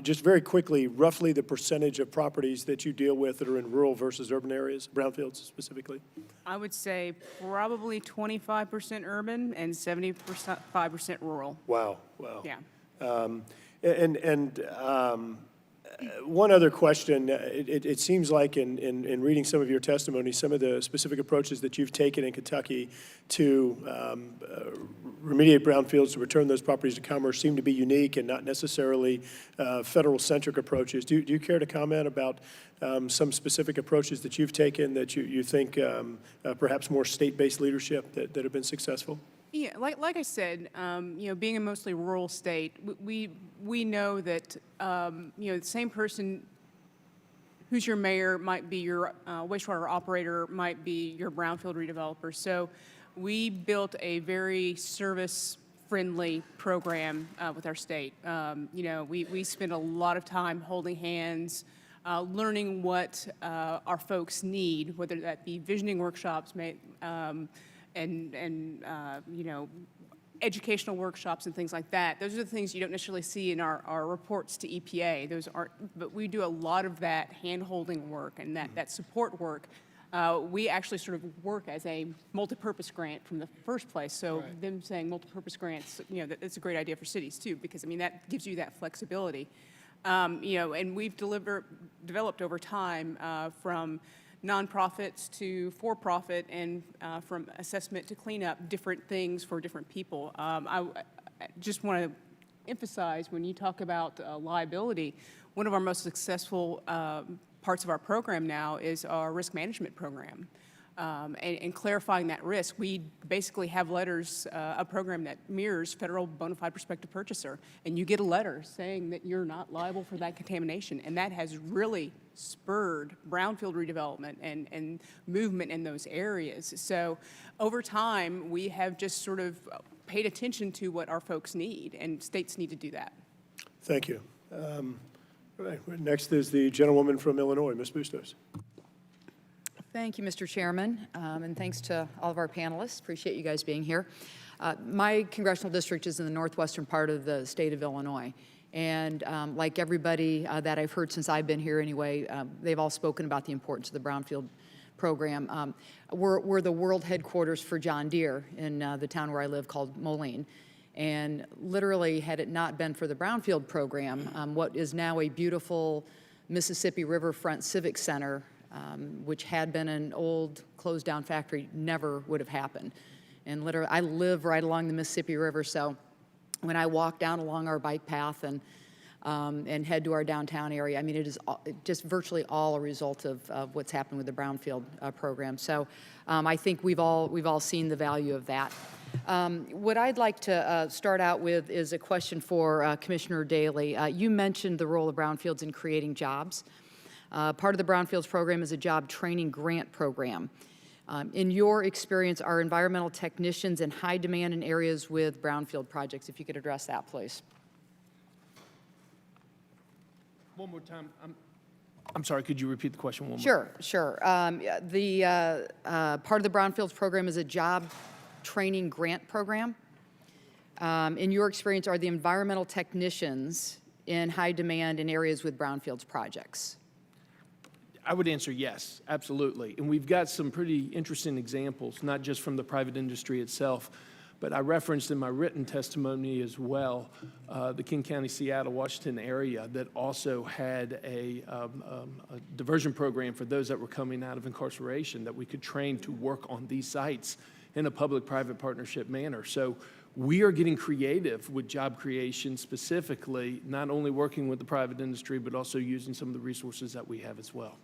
just very quickly, roughly the percentage of properties that you deal with that are in rural versus urban areas, brownfields specifically? I would say probably 25% urban and 75% rural. Wow. Yeah. One other question. It seems like in reading some of your testimony, some of the specific approaches that you've taken in Kentucky to remediate brownfields, to return those properties to commerce, seem to be unique and not necessarily federal-centric approaches. Do you care to comment about some specific approaches that you've taken that you think perhaps more state-based leadership that have been successful? Yeah, like I said, being a mostly rural state, we know that the same person who's your mayor might be your wastewater operator, might be your brownfield redeveloper. So we built a very service-friendly program with our state. We spend a lot of time holding hands, learning what our folks need, whether that be visioning workshops, educational workshops and things like that. Those are the things you don't necessarily see in our reports to EPA. Those aren't, but we do a lot of that hand-holding work and that support work. We actually sort of work as a multi-purpose grant from the first place. So them saying multi-purpose grants, that's a great idea for cities too, because that gives you that flexibility. And we've developed over time from nonprofits to for-profit and from assessment to cleanup, different things for different people. I just want to emphasize when you talk about liability, one of our most successful parts of our program now is our risk management program. and clarifying that risk. We basically have letters, a program that mirrors federal bona fide prospective purchaser, and you get a letter saying that you're not liable for that contamination, and that has really spurred brownfield redevelopment and movement in those areas. So over time, we have just sort of paid attention to what our folks need, and states need to do that. Thank you. All right, next is the gentlewoman from Illinois, Ms. Bustos. Thank you, Mr. Chairman, and thanks to all of our panelists. Appreciate you guys being here. My congressional district is in the northwestern part of the state of Illinois. And like everybody that I've heard since I've been here anyway, they've all spoken about the importance of the Brownfield program. We're the world headquarters for John Deere in the town where I live called Moline. And literally, had it not been for the Brownfield program, what is now a beautiful Mississippi Riverfront Civic Center, which had been an old closed-down factory, never would have happened. And literally, I live right along the Mississippi River, so when I walk down along our bike path and head to our downtown area, I mean, it is just virtually all a result of what's happened with the Brownfield program. So I think we've all seen the value of that. What I'd like to start out with is a question for Commissioner Daley. You mentioned the role of Brownfields in creating jobs. Part of the Brownfields program is a job training grant program. In your experience, are environmental technicians in high demand in areas with brownfield projects? If you could address that, please. One more time. I'm sorry, could you repeat the question one more? Sure. The part of the Brownfields program is a job training grant program. In your experience, are the environmental technicians in high demand in areas with brownfields projects? I would answer yes, absolutely. And we've got some pretty interesting examples, not just from the private industry itself, but I referenced in my written testimony as well the King County, Seattle, Washington area that also had a diversion program for those that were coming out of incarceration that we could train to work on these sites in a public-private partnership manner. So we are getting creative with job creation specifically, not only working with the private industry, but also using some of the resources that we have as well.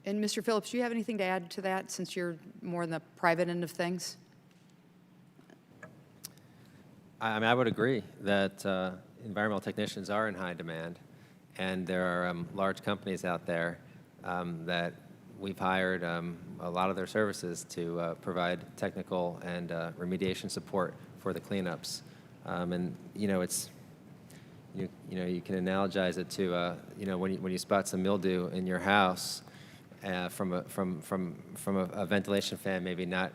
And Mr. Phillips, do you have anything to add to that since you're more in the private end of things? I mean, I would agree that environmental technicians are in high demand, and there are large companies out there that we've hired a lot of their services to provide technical and remediation support for the cleanups. And you know, it's you can analogize it to when you spot some mildew in your house from a ventilation fan, maybe not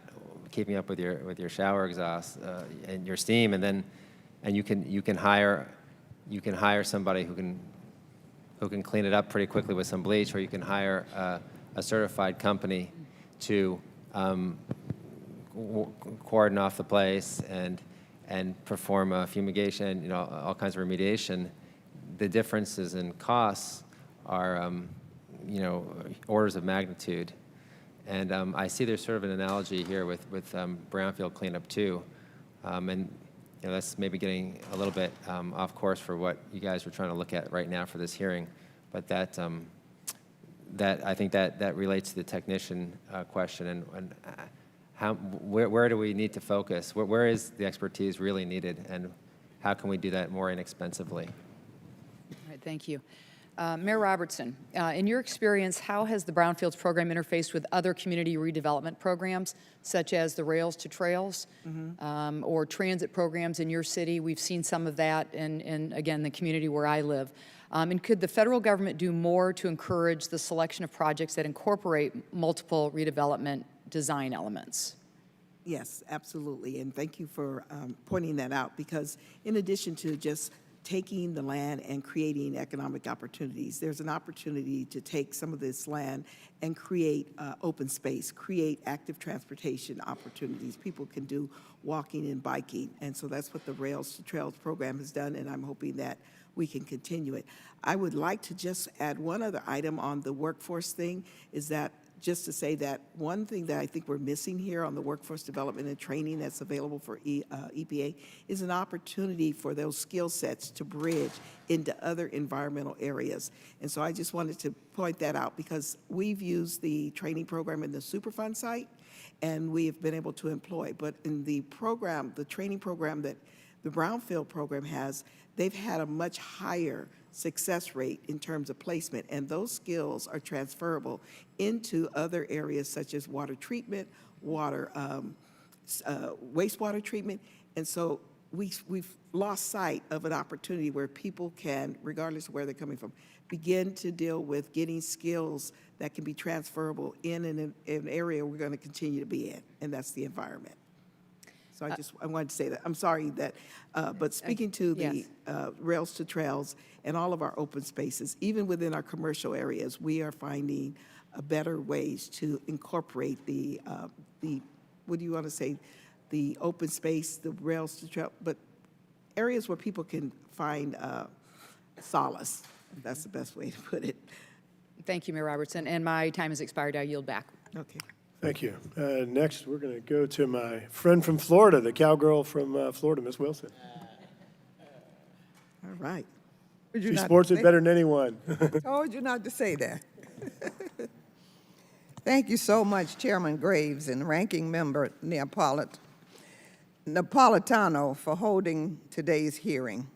keeping up with your shower exhaust and your steam, and you can hire somebody who can clean it up pretty quickly with some bleach, or you can hire a certified company to cordon off the place and perform a fumigation, all kinds of remediation. The differences in costs are orders of magnitude. And I see there's sort of an analogy here with brownfield cleanup too. And that's maybe getting a little bit off course for what you guys were trying to look at right now for this hearing. But that I think that relates to the technician question and where do we need to focus? Where is the expertise really needed, and how can we do that more inexpensively? All right, thank you. Mayor Robertson, in your experience, how has the Brownfields program interfaced with other community redevelopment programs, such as the Rails to Trails or transit programs in your city? We've seen some of that in again, the community where I live. And could the federal government do more to encourage the selection of projects that incorporate multiple redevelopment design elements? Yes, absolutely. And thank you for pointing that out, because in addition to just taking the land and creating economic opportunities, there's an opportunity to take some of this land and create open space, create active transportation opportunities. People can do walking and biking, and so that's what the Rails to Trails program has done, and I'm hoping that we can continue it. I would like to just add one other item on the workforce thing, is that just to say that one thing that I think we're missing here on the workforce development and training that's available for EPA is an opportunity for those skill sets to bridge into other environmental areas. And so I just wanted to point that out because we've used the training program in the Superfund site and we have been able to employ. But in the program, the training program that the Brownfield program has, they've had a much higher success rate in terms of placement, and those skills are transferable into other areas such as water treatment, wastewater treatment, and so we've lost sight of an opportunity where people can, regardless of where they're coming from, begin to deal with getting skills that can be transferable in an area we're going to continue to be in, and that's the environment. So I wanted to say that. I'm sorry that, but speaking to the rails to trails and all of our open spaces, even within our commercial areas, we are finding better ways to incorporate the what do you want to say, the open space, the rails to trail, but areas where people can find solace. That's the best way to put it. Thank you, Mayor Robertson. And my time has expired. I yield back. Okay. Thank you. Next, we're going to go to my friend from Florida, the cowgirl from Florida, Ms. Wilson. All right. She sports it better than anyone. Told you not to say that. Thank you so much, Chairman Graves and Ranking Member Napolitano, for holding today's hearing.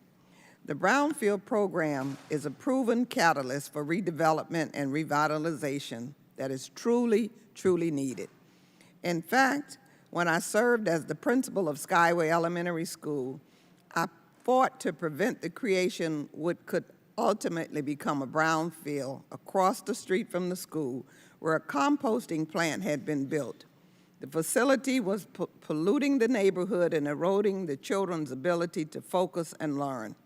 The Brownfield program is a proven catalyst for redevelopment and revitalization that is truly needed. In fact, when I served as the principal of Skyway Elementary School, I fought to prevent the creation what could ultimately become a brownfield across the street from the school where a composting plant had been built. The facility was polluting the neighborhood and eroding the children's ability to focus and learn.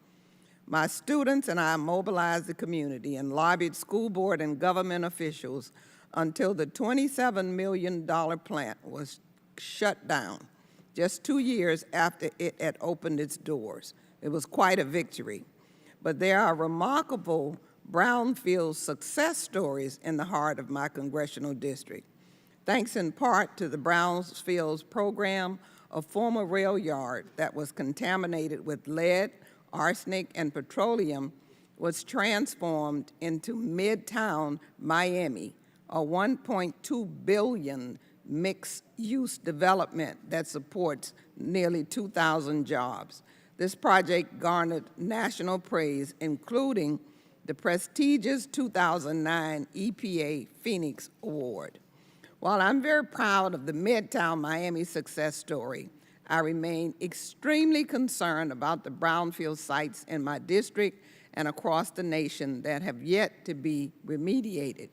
My students and I mobilized the community and lobbied school board and government officials until the $27 million plant was shut down just 2 years after it had opened its doors. It was quite a victory. But there are remarkable brownfield success stories in the heart of my congressional district. Thanks in part to the Brownfields program, a former rail yard that was contaminated with lead, arsenic, and petroleum was transformed into Midtown Miami, a $1.2 billion mixed-use development that supports nearly 2,000 jobs. This project garnered national praise, including the prestigious 2009 EPA Phoenix Award. While I'm very proud of the Midtown Miami success story, I remain extremely concerned about the brownfield sites in my district and across the nation that have yet to be remediated.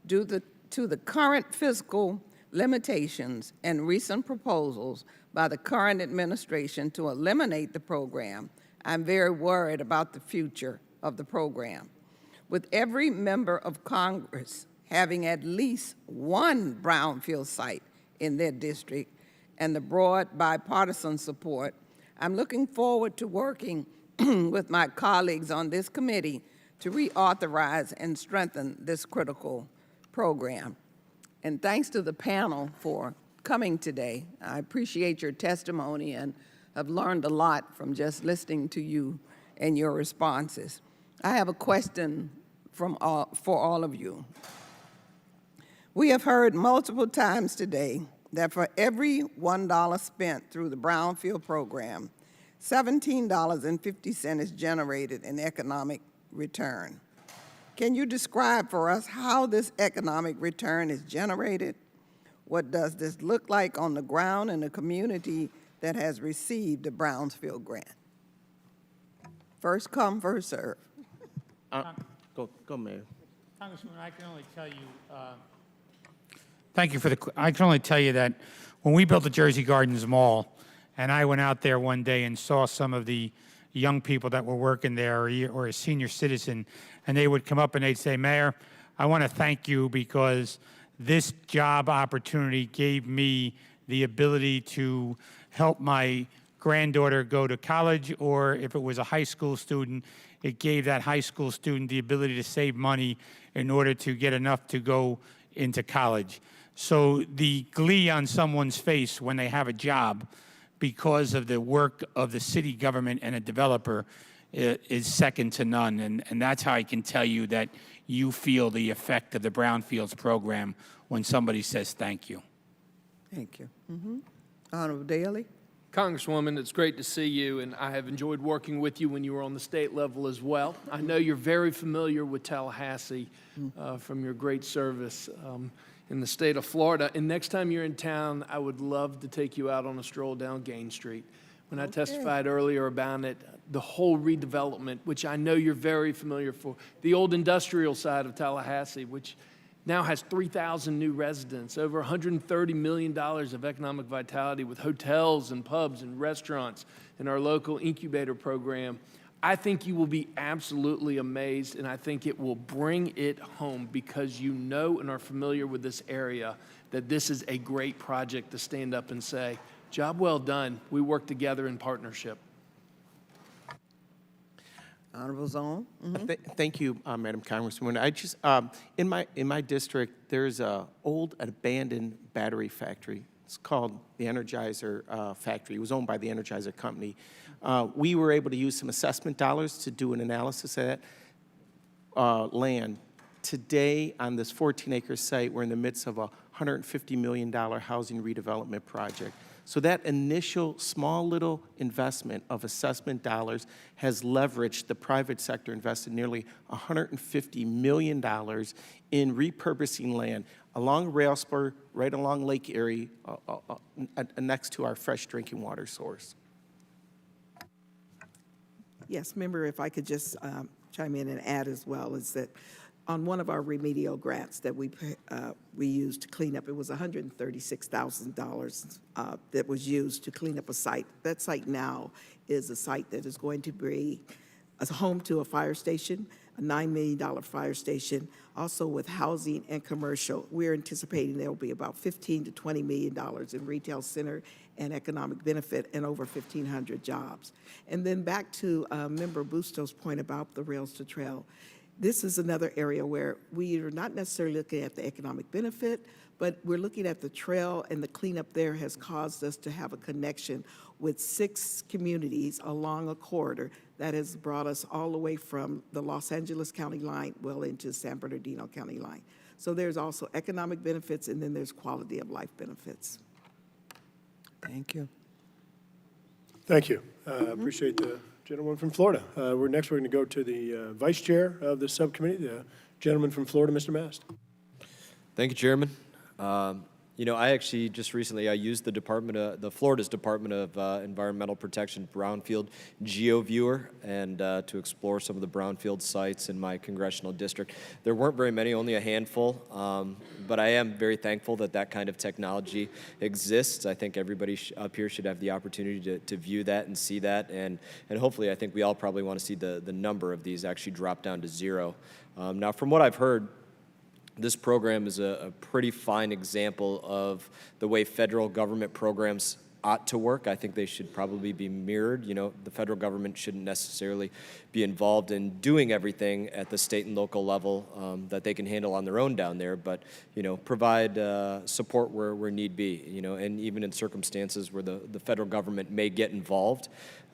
Due to the current fiscal limitations and recent proposals by the current administration to eliminate the program, I'm very worried about the future of the program. With every member of Congress having at least one brownfield site in their district and the broad bipartisan support, I'm looking forward to working with my colleagues on this committee to reauthorize and strengthen this critical program. And thanks to the panel for coming today. I appreciate your testimony and have learned a lot from just listening to you and your responses. I have a question for all of you. We have heard multiple times today that for every $1 spent through the Brownfield program, $17.50 is generated in economic return. Can you describe for us how this economic return is generated? What does this look like on the ground in a community that has received a Brownfield grant? First come, first serve. Go, Mayor. Congressman, I can only tell you, thank you for I can only tell you that when we built the Jersey Gardens Mall, and I went out there one day and saw some of the young people that were working there or a senior citizen, and they would come up and they'd say, Mayor, I want to thank you because this job opportunity gave me the ability to help my granddaughter go to college, or if it was a high school student, it gave that high school student the ability to save money in order to get enough to go into college. So the glee on someone's face when they have a job because of the work of the city government and a developer is second to none. And that's how I can tell you that you feel the effect of the Brownfields program when somebody says thank you. Thank you. Honorable Daly? Congresswoman, it's great to see you, and I have enjoyed working with you when you were on the state level as well. I know you're very familiar with Tallahassee from your great service in the state of Florida. And next time you're in town, I would love to take you out on a stroll down Gain Street. When I testified earlier about it, the whole redevelopment, which I know you're very familiar for, the old industrial side of Tallahassee, which now has 3,000 new residents, over $130 million of economic vitality with hotels and pubs and restaurants in our local incubator program. I think you will be absolutely amazed, and I think it will bring it home because you know and are familiar with this area that this is a great project to stand up and say, job well done. We work together in partnership. Honorable Zone? Thank you, Madam Congresswoman. I just in my district, there's a old abandoned battery factory. It's called the Energizer factory. It was owned by the Energizer company. We were able to use some assessment dollars to do an analysis of that land. Today, on this 14-acre site, we're in the midst of a $150 million housing redevelopment project. So that initial small little investment of assessment dollars has leveraged the private sector, invested nearly $150 million in repurposing land along rail spur, right along Lake Erie, next to our fresh drinking water source. Yes, member, if I could just chime in and add as well, is that on one of our remedial grants that we used to clean up, it was $136,000 that was used to clean up a site. That site now is a site that is going to be a home to a fire station, a $9 million fire station, also with housing and commercial. We're anticipating there will be about $15 to $20 million in retail center and economic benefit and over 1,500 jobs. And then back to Member Busto's point about the Rails to Trail. This is another area where we are not necessarily looking at the economic benefit, but we're looking at the trail, and the cleanup there has caused us to have a connection with 6 communities along a corridor that has brought us all the way from the Los Angeles County line well into San Bernardino County line. So there's also economic benefits, and then there's quality of life benefits. Thank you. Thank you. Appreciate the gentleman from Florida. We're going to go to the vice chair of the subcommittee, the gentleman from Florida, Mr. Mast. Thank you, Chairman. You know, I actually just recently, I used the Florida's Department of Environmental Protection Brownfield GeoViewer and to explore some of the Brownfield sites in my congressional district. There weren't very many, only a handful, but I am very thankful that that kind of technology exists. I think everybody up here should have the opportunity to view that and see that, and hopefully I think we all probably want to see the number of these actually drop down to 0. Now, from what I've heard, this program is a pretty fine example of the way federal government programs ought to work. I think they should probably be mirrored. You know, the federal government shouldn't necessarily be involved in doing everything at the state and local level that they can handle on their own down there, but, you know, provide support where need be, you know, and even in circumstances where the federal government may get involved,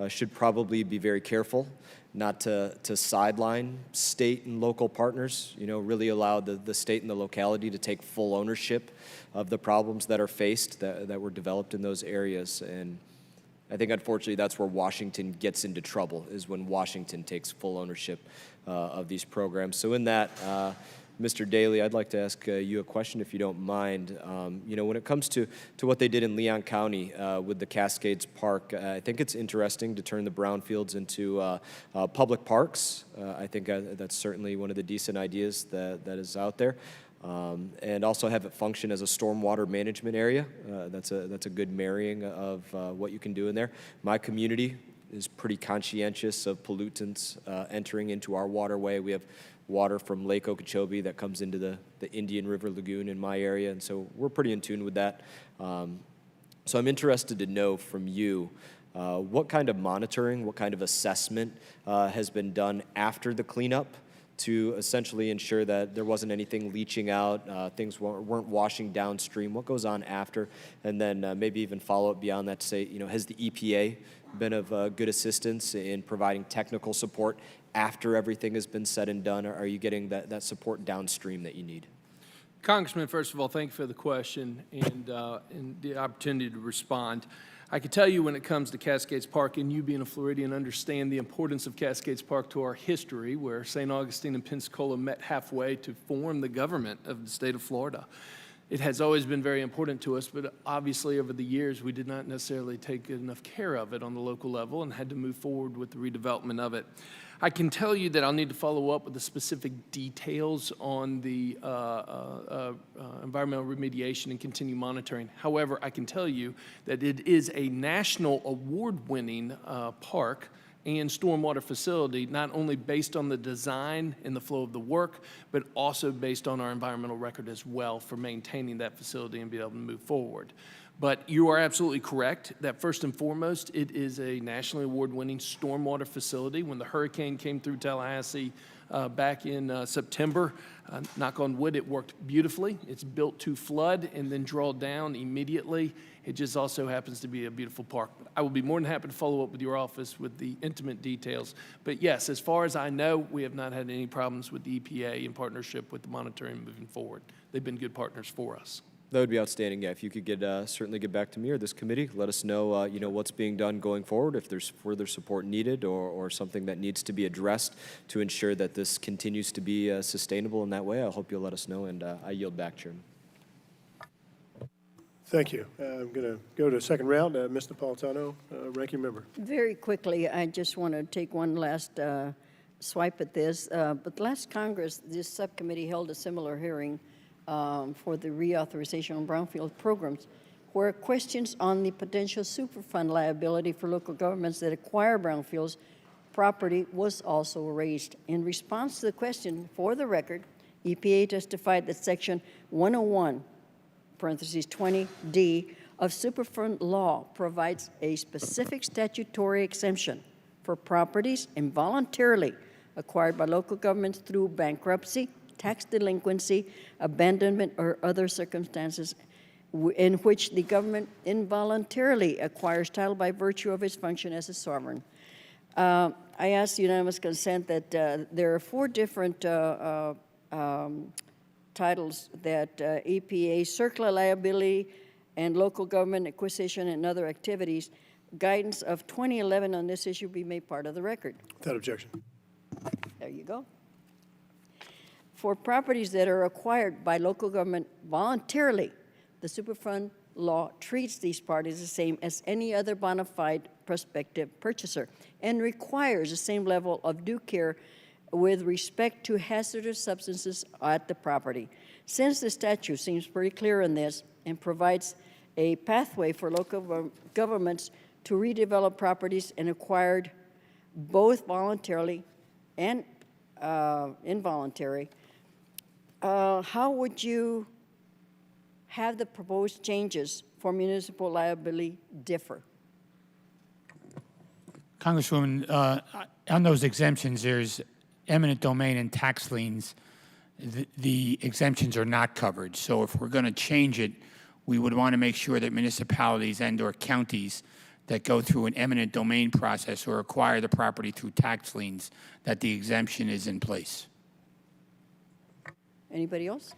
should probably be very careful not to sideline state and local partners, you know, really allow the state and the locality to take full ownership of the problems that are faced that were developed in those areas. And I think, unfortunately, that's where Washington gets into trouble, is when Washington takes full ownership of these programs. So in that, Mr. Daly, I'd like to ask you a question, if you don't mind. You know, when it comes to what they did in Leon County with the Cascades Park, I think it's interesting to turn the brownfields into public parks. I think that's certainly one of the decent ideas that is out there. And also have it function as a stormwater management area. That's a good marrying of what you can do in there. My community is pretty conscientious of pollutants entering into our waterway. We have water from Lake Okeechobee that comes into the Indian River Lagoon in my area, and so we're pretty in tune with that. So I'm interested to know from you what kind of monitoring, what kind of assessment has been done after the cleanup to essentially ensure that there wasn't anything leaching out, things weren't washing downstream. What goes on after? And then maybe even follow up beyond that to say, has the EPA been of good assistance in providing technical support after everything has been said and done? Or are you getting that support downstream that you need? Congressman, first of all, thank you for the question and the opportunity to respond. I can tell you when it comes to Cascades Park, and you being a Floridian understand the importance of Cascades Park to our history, where St. Augustine and Pensacola met halfway to form the government of the state of Florida. It has always been very important to us, but obviously over the years we did not necessarily take enough care of it on the local level and had to move forward with the redevelopment of it. I can tell you that I'll need to follow up with the specific details on the environmental remediation and continue monitoring. However, I can tell you that it is a national award-winning park and stormwater facility, not only based on the design and the flow of the work, but also based on our environmental record as well for maintaining that facility and being able to move forward. But you are absolutely correct that first and foremost, it is a nationally award-winning stormwater facility. When the hurricane came through Tallahassee back in September, knock on wood, it worked beautifully. It's built to flood and then draw down immediately. It just also happens to be a beautiful park. I will be more than happy to follow up with your office with the intimate details. But yes, as far as I know, we have not had any problems with the EPA in partnership with the monitoring moving forward. They've been good partners for us. That would be outstanding. Yeah, if you could certainly get back to me or this committee, let us know, what's being done going forward, if there's further support needed or something that needs to be addressed to ensure that this continues to be sustainable in that way. I hope you'll let us know, and I yield back, Chairman. Thank you. I'm going to go to a second round. Ms. Napolitano, Ranking Member. Very quickly, I just want to take one last swipe at this. But last Congress, this subcommittee held a similar hearing for the reauthorization on brownfield programs, where questions on the potential Superfund liability for local governments that acquire brownfields property was also raised. In response to the question, for the record, EPA testified that Section 101, parentheses 20D, of Superfund law provides a specific statutory exemption for properties involuntarily acquired by local governments through bankruptcy, tax delinquency, abandonment, or other circumstances in which the government involuntarily acquires title by virtue of its function as a sovereign. I ask unanimous consent that there are 4 different titles that EPA, circular liability, and local government acquisition and other activities. Guidance of 2011 on this issue be made part of the record. Without objection. There you go. For properties that are acquired by local government voluntarily, the Superfund law treats these parties the same as any other bona fide prospective purchaser and requires the same level of due care with respect to hazardous substances at the property. Since the statute seems pretty clear in this and provides a pathway for local governments to redevelop properties and acquired both voluntarily and involuntary, how would you have the proposed changes for municipal liability differ? Congresswoman, on those exemptions, there's eminent domain and tax liens. The exemptions are not covered. So if we're going to change it, we would want to make sure that municipalities and/or counties that go through an eminent domain process or acquire the property through tax liens, that the exemption is in place. Anybody else?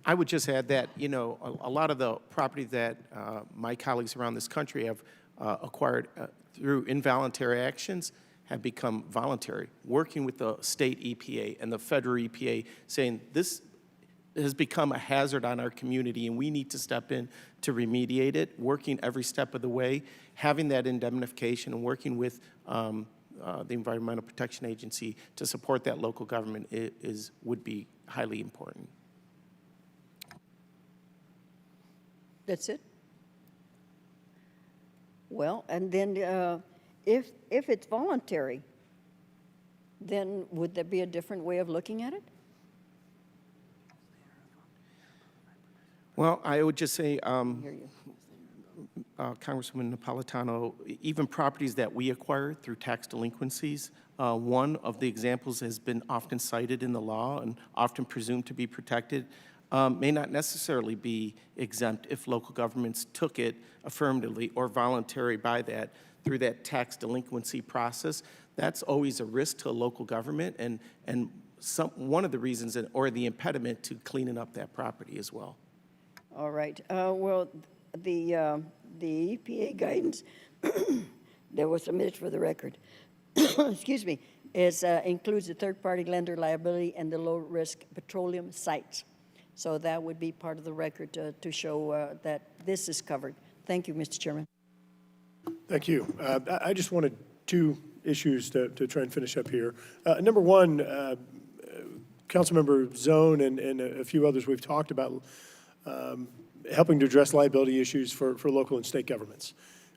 I would just add that, a lot of the property that my colleagues around this country have acquired through involuntary actions have become voluntary, working with the state EPA and the federal EPA, saying this has become a hazard on our community and we need to step in to remediate it, working every step of the way, having that indemnification and working with the Environmental Protection Agency to support that local government would be highly important. That's it? Well, and then if it's voluntary, then would there be a different way of looking at it? Well, I would just say, Congresswoman Napolitano, even properties that we acquire through tax delinquencies, one of the examples has been often cited in the law and often presumed to be protected, may not necessarily be exempt if local governments took it affirmatively or voluntary by that through that tax delinquency process. That's always a risk to a local government and one of the reasons or the impediment to cleaning up that property as well. All right. Well, the EPA guidance that was submitted for the record, excuse me, includes the third-party lender liability and the low-risk petroleum sites. So that would be part of the record to show that this is covered. Thank you, Mr. Chairman. Thank you. I just wanted two issues to try and finish up here. Number one, Councilmember Zone and a few others we've talked about helping to address liability issues for local and state governments,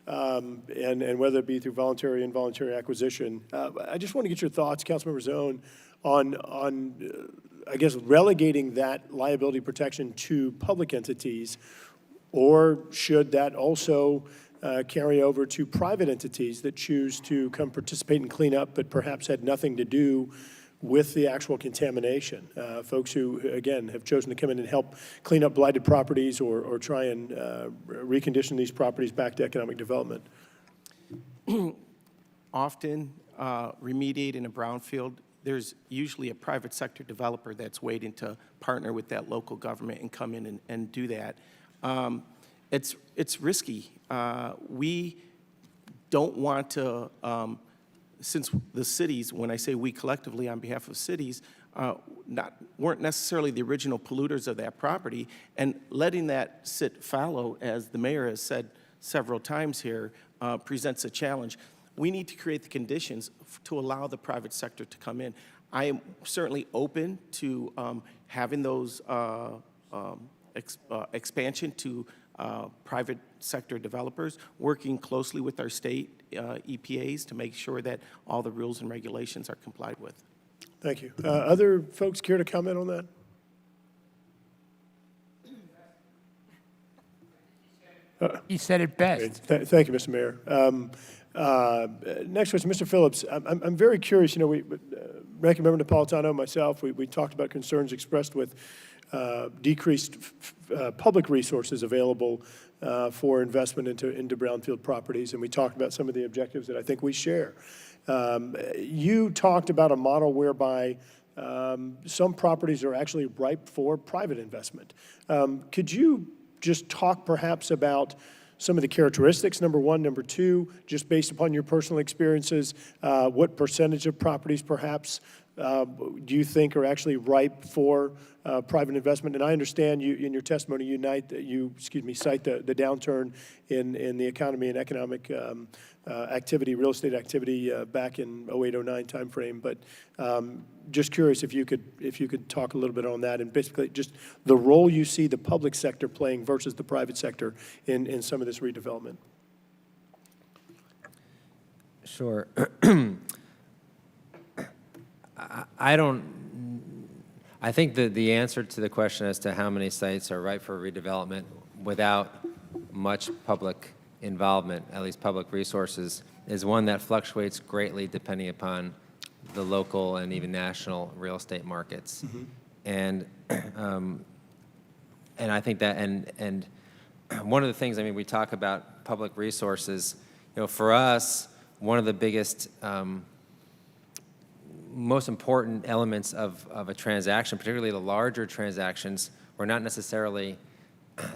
and whether it be through voluntary and involuntary acquisition. I just want to get your thoughts, Councilmember Zone, on I guess, relegating that liability protection to public entities, or should that also carry over to private entities that choose to come participate in cleanup but perhaps had nothing to do with the actual contamination? Folks who, again, have chosen to come in and help clean up blighted properties or try and recondition these properties back to economic development. Often, remediating a brownfield, there's usually a private sector developer that's waiting to partner with that local government and come in and do that. It's risky. We don't want to, since the cities, when I say we collectively on behalf of cities, weren't necessarily the original polluters of that property, and letting that sit fallow, as the mayor has said several times here, presents a challenge. We need to create the conditions to allow the private sector to come in. I am certainly open to having those expansion to private sector developers, working closely with our state EPAs to make sure that all the rules and regulations are complied with. Thank you. Other folks care to comment on that? He said it best. Thank you, Mr. Mayor. Next question, Mr. Phillips. I'm very curious. You know, Ranking Member Napolitano, myself, we talked about concerns expressed with decreased public resources available for investment into brownfield properties, and we talked about some of the objectives that I think we share. You talked about a model whereby some properties are actually ripe for private investment. Could you just talk perhaps about some of the characteristics, number one, number two, just based upon your personal experiences, what percentage of properties perhaps do you think are actually ripe for private investment? And I understand you, in your testimony, cite the downturn in the economy and economic activity, real estate activity back in 08-09 timeframe. But just curious if you could talk a little bit on that, and basically just the role you see the public sector playing versus the private sector in some of this redevelopment. Sure. I think that the answer to the question as to how many sites are ripe for redevelopment without much public involvement, at least public resources, is one that fluctuates greatly depending upon the local and even national real estate markets. Mm-hmm. And I think that, and one of the things, I mean, we talk about public resources, you know, for us, one of the biggest, most important elements of a transaction, particularly the larger transactions, were not necessarily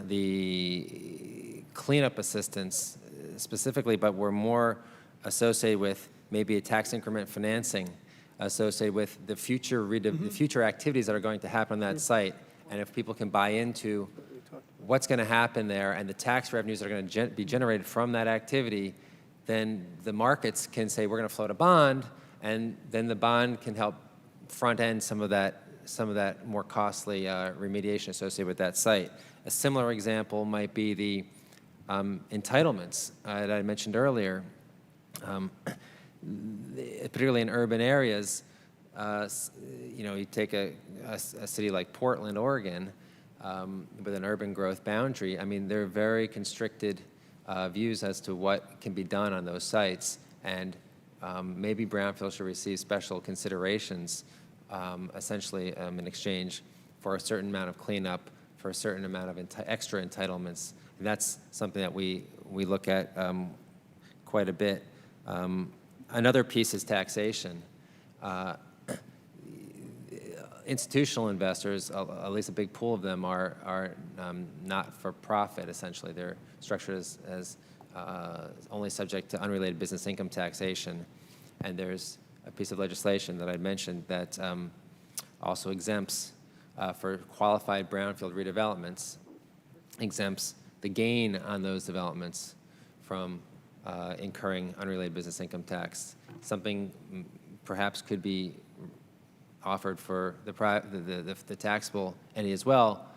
the cleanup assistance specifically, but were more associated with maybe a tax increment financing, associated with the future the future activities that are going to happen on that site. And if people can buy into what's going to happen there and the tax revenues that are going to be generated from that activity, then the markets can say, we're going to float a bond, and then the bond can help front end some of that more costly remediation associated with that site. A similar example might be the entitlements that I mentioned earlier. Particularly in urban areas, you know, you take a city like Portland, Oregon, with an urban growth boundary. I mean, there are very constricted views as to what can be done on those sites, and maybe Brownfield should receive special considerations, essentially in exchange for a certain amount of cleanup, for a certain amount of extra entitlements. And that's something that we look at quite a bit. Another piece is taxation. Institutional investors, at least a big pool of them, are not for profit, essentially. They're structured as only subject to unrelated business income taxation. And there's a piece of legislation that I mentioned that also exempts, for qualified brownfield redevelopments, exempts the gain on those developments from incurring unrelated business income tax. Something perhaps could be offered for the taxable entity as well.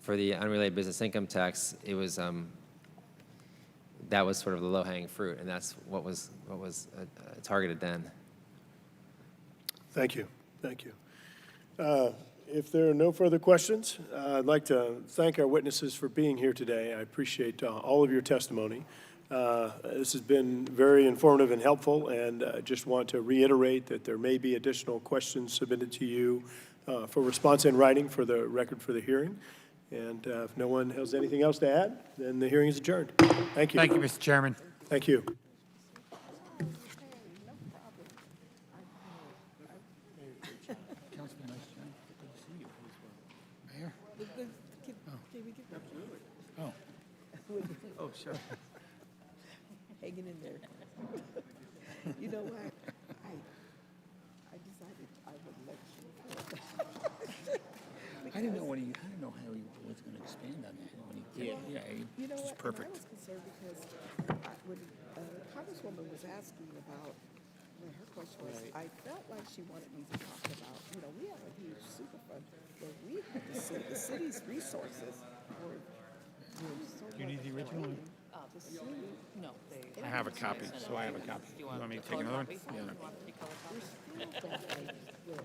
For the unrelated business income tax, it was that was sort of the low-hanging fruit, and that's what was targeted then. Thank you. Thank you. If there are no further questions, I'd like to thank our witnesses for being here today. I appreciate all of your testimony. This has been very informative and helpful, and I just want to reiterate that there may be additional questions submitted to you for response in writing for the record for the hearing. And if no one has anything else to add, then the hearing is adjourned. Thank you. Thank you, Mr. Chairman. Thank you. Oh, sure. Hanging in there. You know what? I decided I would let you. I didn't know how he was going to expand on that. When he, You know what? perfect. I was concerned because when Congresswoman was asking about, her question was, I felt like she wanted me to talk about, we have a huge Superfund where we had to see the city's resources were so Do you need the original? No. I have a copy, so I have a copy. You want me to take another one? Yeah. We're still that way with